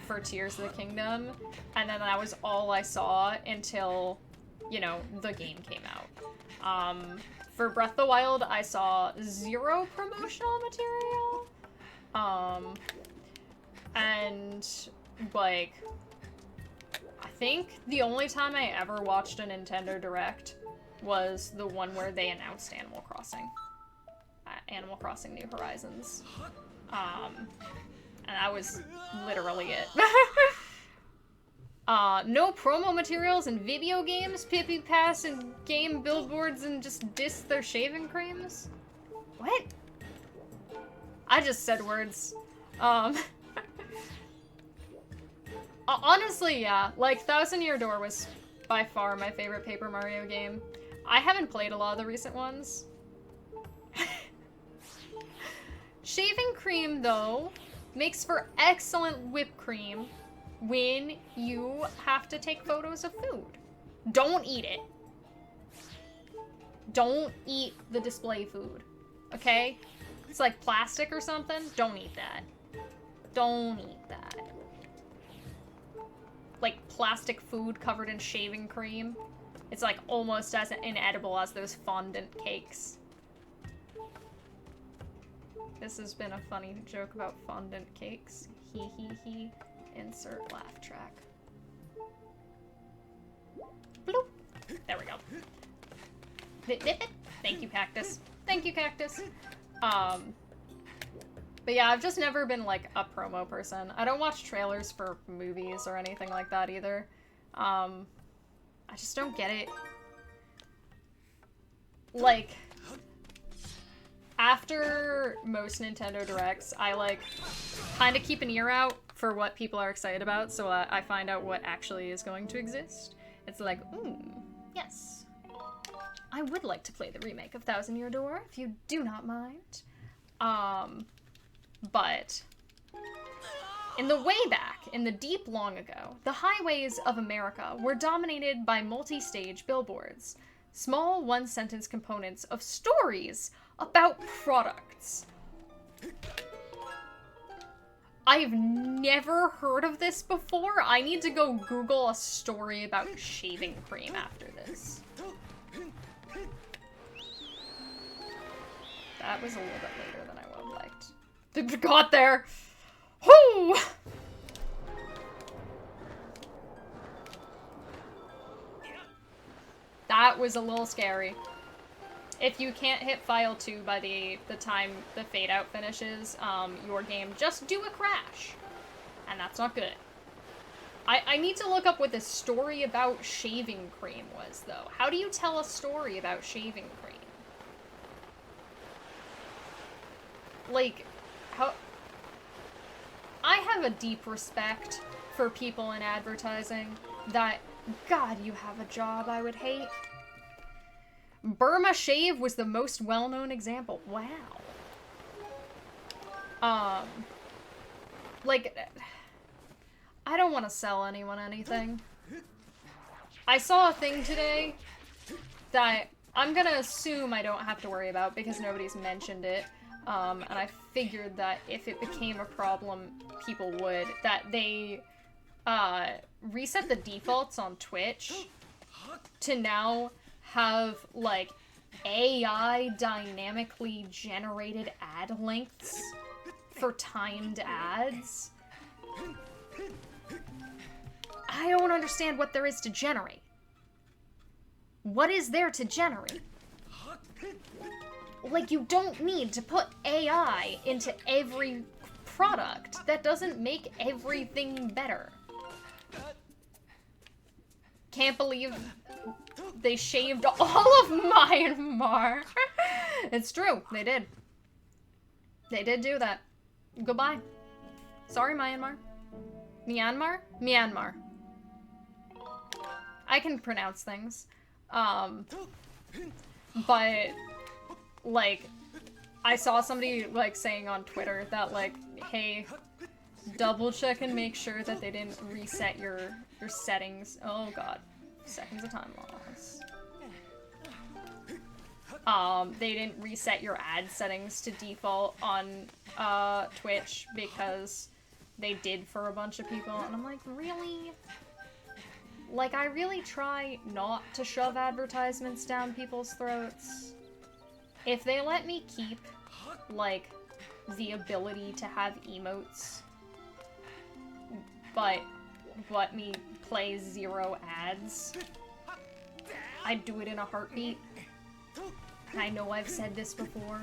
Speaker 1: for Tears of the Kingdom, and then that was all I saw until, you know, the game came out. For Breath of the Wild, I saw 0 promotional material. And, like, I think the only time I ever watched a Nintendo Direct was the one where they announced Animal Crossing. Animal Crossing New Horizons. And that was literally it. No promo materials in video games, Pippi pass and game billboards and just diss their shaving creams? What? I just said words. Honestly, yeah. Like, Thousand Year Door was by far my favorite Paper Mario game. I haven't played a lot of the recent ones. Shaving cream, though, makes for excellent whipped cream when you have to take photos of food. Don't eat it. Don't eat the display food, okay? It's like plastic or something. Don't eat that. Don't eat that. Like plastic food covered in shaving cream. It's like almost as inedible as those fondant cakes. This has been a funny joke about fondant cakes. Hee hee hee. Insert laugh track. Bloop. There we go. Thank you, Cactus. Thank you, Cactus. But yeah, I've just never been, like, a promo person. I don't watch trailers for movies or anything like that either. I just don't get it. Like, after most Nintendo Directs, I, like, kind of keep an ear out for what people are excited about, so I find out what actually is going to exist. It's like, yes. I would like to play the remake of Thousand Year Door, if you do not mind. But in the way back, in the deep long ago, the highways of America were dominated by multi-stage billboards, small one-sentence components of stories about products. I've never heard of this before. I need to go Google a story about shaving cream after this. That was a little bit later than I would have liked. Got there! Whoo! That was a little scary. If you can't hit file 2 by the time the fade out finishes, your game just do a crash. And that's not good. I need to look up what this story about shaving cream was, though. How do you tell a story about shaving cream? Like, how... I have a deep respect for people in advertising that, God, you have a job I would hate. Burma Shave was the most well-known example. Wow. Like, I don't want to sell anyone anything. I saw a thing today that I'm gonna assume I don't have to worry about because nobody's mentioned it. And I figured that if it became a problem, people would. That they reset the defaults on Twitch to now have, like, AI dynamically generated ad lengths for timed ads. I don't understand what there is to generate. What is there to generate? Like, you don't need to put AI into every product. That doesn't make everything better. Can't believe they shaved all of Myanmar. It's true, they did. They did do that. Goodbye. Sorry, Myanmar. Myanmar? Myanmar. I can pronounce things. But, like, I saw somebody, like, saying on Twitter that, like, hey, double check and make sure that they didn't reset your settings. Oh god. Seconds of time loss. They didn't reset your ad settings to default on, Twitch because they did for a bunch of people, and I'm like, really? Like, I really try not to shove advertisements down people's throats. If they let me keep, like, the ability to have emotes, but let me play 0 ads, I'd do it in a heartbeat. I know I've said this before,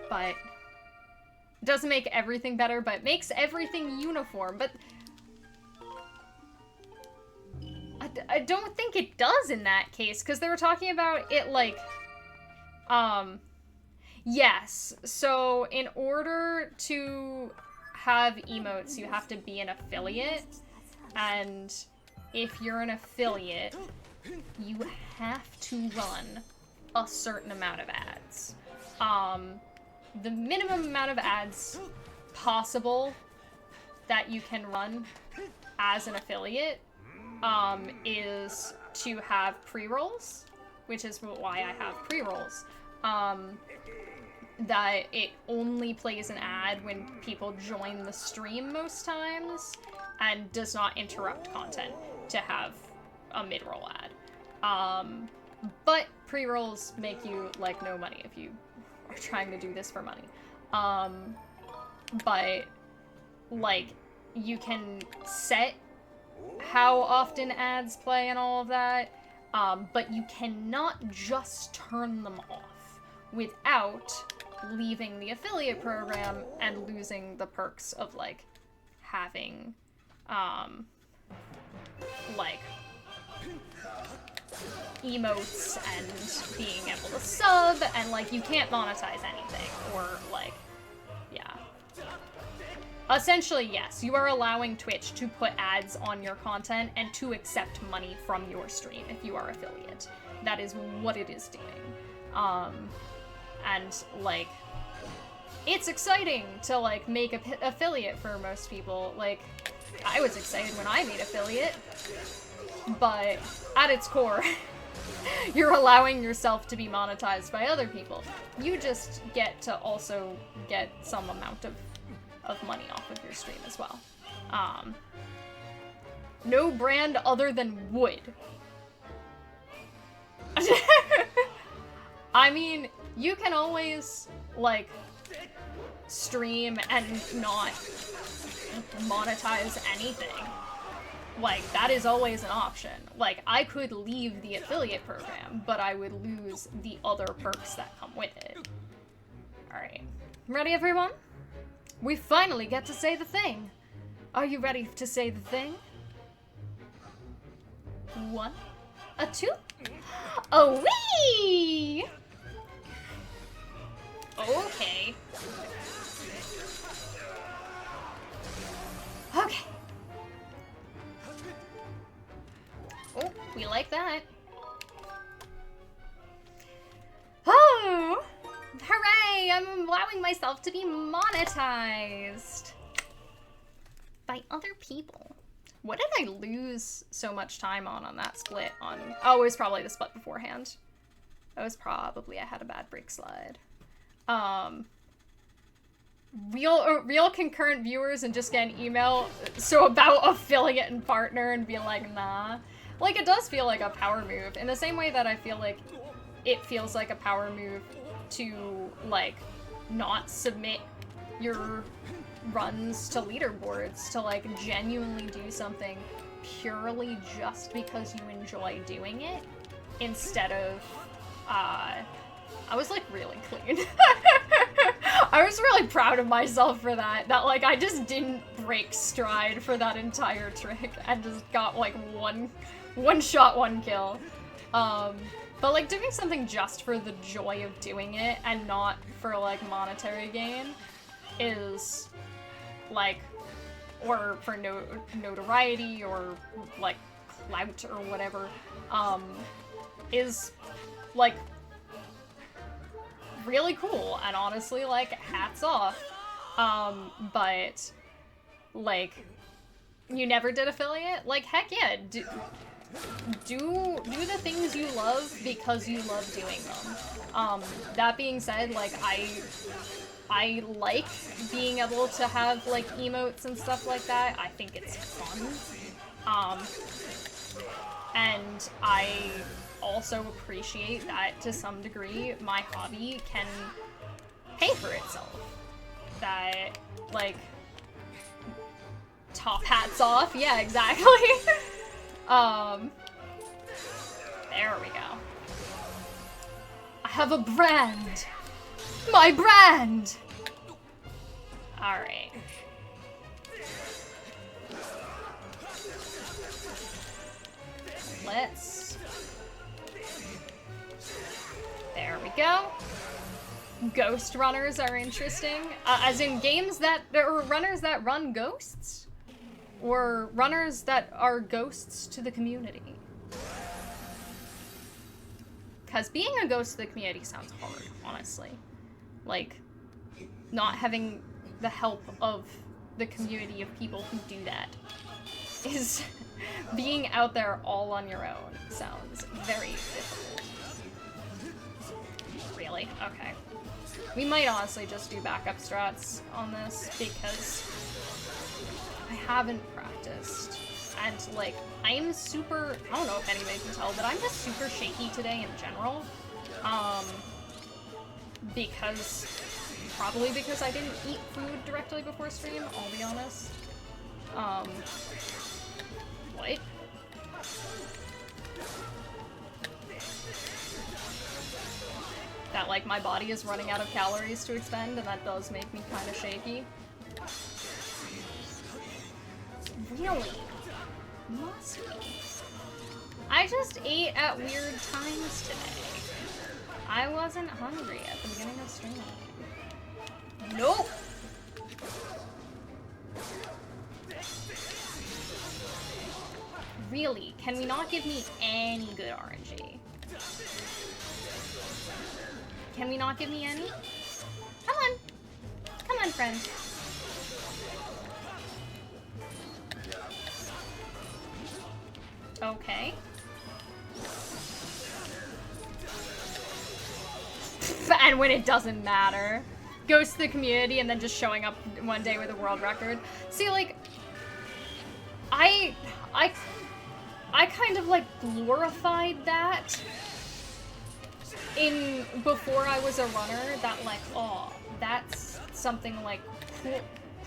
Speaker 1: but it doesn't make everything better, but it makes everything uniform. But I don't think it does in that case, because they were talking about it like, yes, so in order to have emotes, you have to be an affiliate, and if you're an affiliate, you have to run a certain amount of ads. The minimum amount of ads possible that you can run as an affiliate is to have pre-rolls, which is why I have pre-rolls. That it only plays an ad when people join the stream most times, and does not interrupt content to have a mid-roll ad. But pre-rolls make you, like, no money if you are trying to do this for money. But, like, you can set how often ads play and all of that, but you cannot just turn them off without leaving the affiliate program and losing the perks of, like, having, like, emotes and being able to sub, and, like, you can't monetize anything, or, like, yeah. Essentially, yes, you are allowing Twitch to put ads on your content and to accept money from your stream if you are affiliate. That is what it is doing. And, like, it's exciting to, like, make an affiliate for most people. Like, I was excited when I made affiliate, but at its core, you're allowing yourself to be monetized by other people. You just get to also get some amount of money off of your stream as well. No brand other than wood. I mean, you can always, like, stream and not monetize anything. Like, that is always an option. Like, I could leave the affiliate program, but I would lose the other perks that come with it. Alright. Ready, everyone? We finally get to say the thing. Are you ready to say the thing? 1, 2, a wee! Okay. Okay. Oh, we like that. Oh! Hooray! I'm allowing myself to be monetized by other people. What did I lose so much time on that split on? Oh, it was probably the split beforehand. It was probably I had a bad break slide. Real concurrent viewers and just get an email so about affiliate and partner and be like, nah. Like, it does feel like a power move in the same way that I feel like it feels like a power move to, like, not submit your runs to leaderboards, to, like, genuinely do something purely just because you enjoy doing it, instead of I was like really clean. I was really proud of myself for that. That like I just didn't break stride for that entire trick and just got like one shot, one kill. But like doing something just for the joy of doing it and not for like monetary gain is like, or for notoriety or like clout or whatever, is like really cool and honestly like hats off. But like you never did affiliate? Like heck yeah, do the things you love because you love doing them. That being said, like I like being able to have like emotes and stuff like that. I think it's fun. And I also appreciate that to some degree my hobby can pay for itself. That like top hats off, yeah, exactly. There we go. I have a brand! My brand! Alright. Let's... There we go. Ghost runners are interesting. As in games that... or runners that run ghosts? Or runners that are ghosts to the community? Because being a ghost to the community sounds hard, honestly. Like, not having the help of the community of people who do that is... being out there all on your own sounds very difficult. Really? Okay. We might honestly just do backup strats on this because I haven't practiced. And, like, I'm super... I don't know if anybody can tell, but I'm just super shaky today in general. Because... probably because I didn't eat food directly before stream, I'll be honest. What? That, like, my body is running out of calories to expend, and that does make me kind of shaky. Really? Must be. I just ate at weird times today. I wasn't hungry at the beginning of stream. Nope! Really? Can we not give me any good RNG? Can we not give me any? Come on! Come on, friend. Okay. And when it doesn't matter. Goes to the community and then just showing up one day with a world record. See, like, I kind of, like, glorified that before I was a runner, that, like, oh, that's something, like,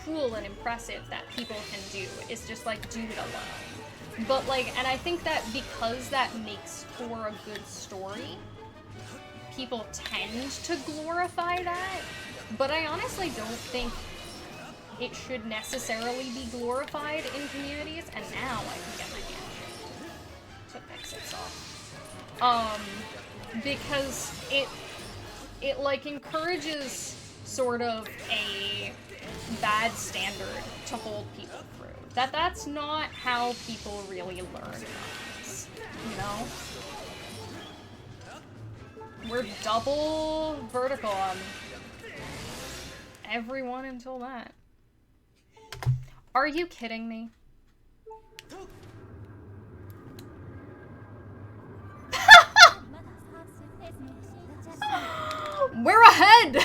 Speaker 1: cool and impressive that people can do, is just, like, do it alone. But, like, and I think that because that makes for a good story, people tend to glorify that, but I honestly don't think it should necessarily be glorified in communities, and now I can get my hand to fix itself. Because it like encourages sort of a bad standard to hold people through. That's not how people really learn things, you know? We're double vertical on everyone until that. Are you kidding me? We're ahead!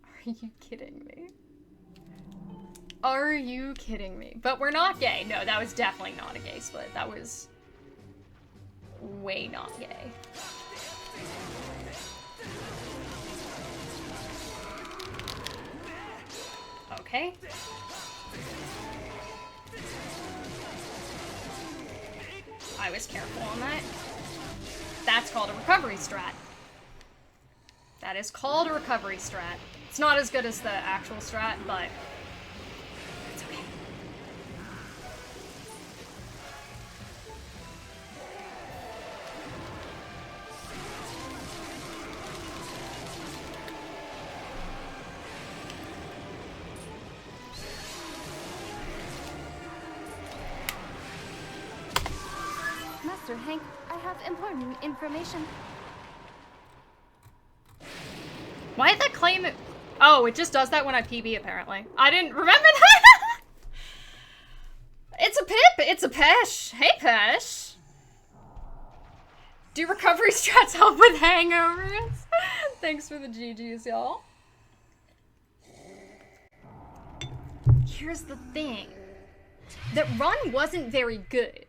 Speaker 1: Are you kidding me? Are you kidding me? But we're not gay. No, that was definitely not a gay split. That was way not gay. Okay. I was careful on that. That's called a recovery strat. That is called a recovery strat. It's not as good as the actual strat, but it's okay.
Speaker 2: Master Hank, I have important information.
Speaker 1: Why did that claim it? Oh, it just does that when I PB, apparently. I didn't remember that! It's a Pip! It's a Pesh! Hey, Pesh! Do recovery strats help with hangovers? Thanks for the GGs, y'all. Here's the thing. That run wasn't very good.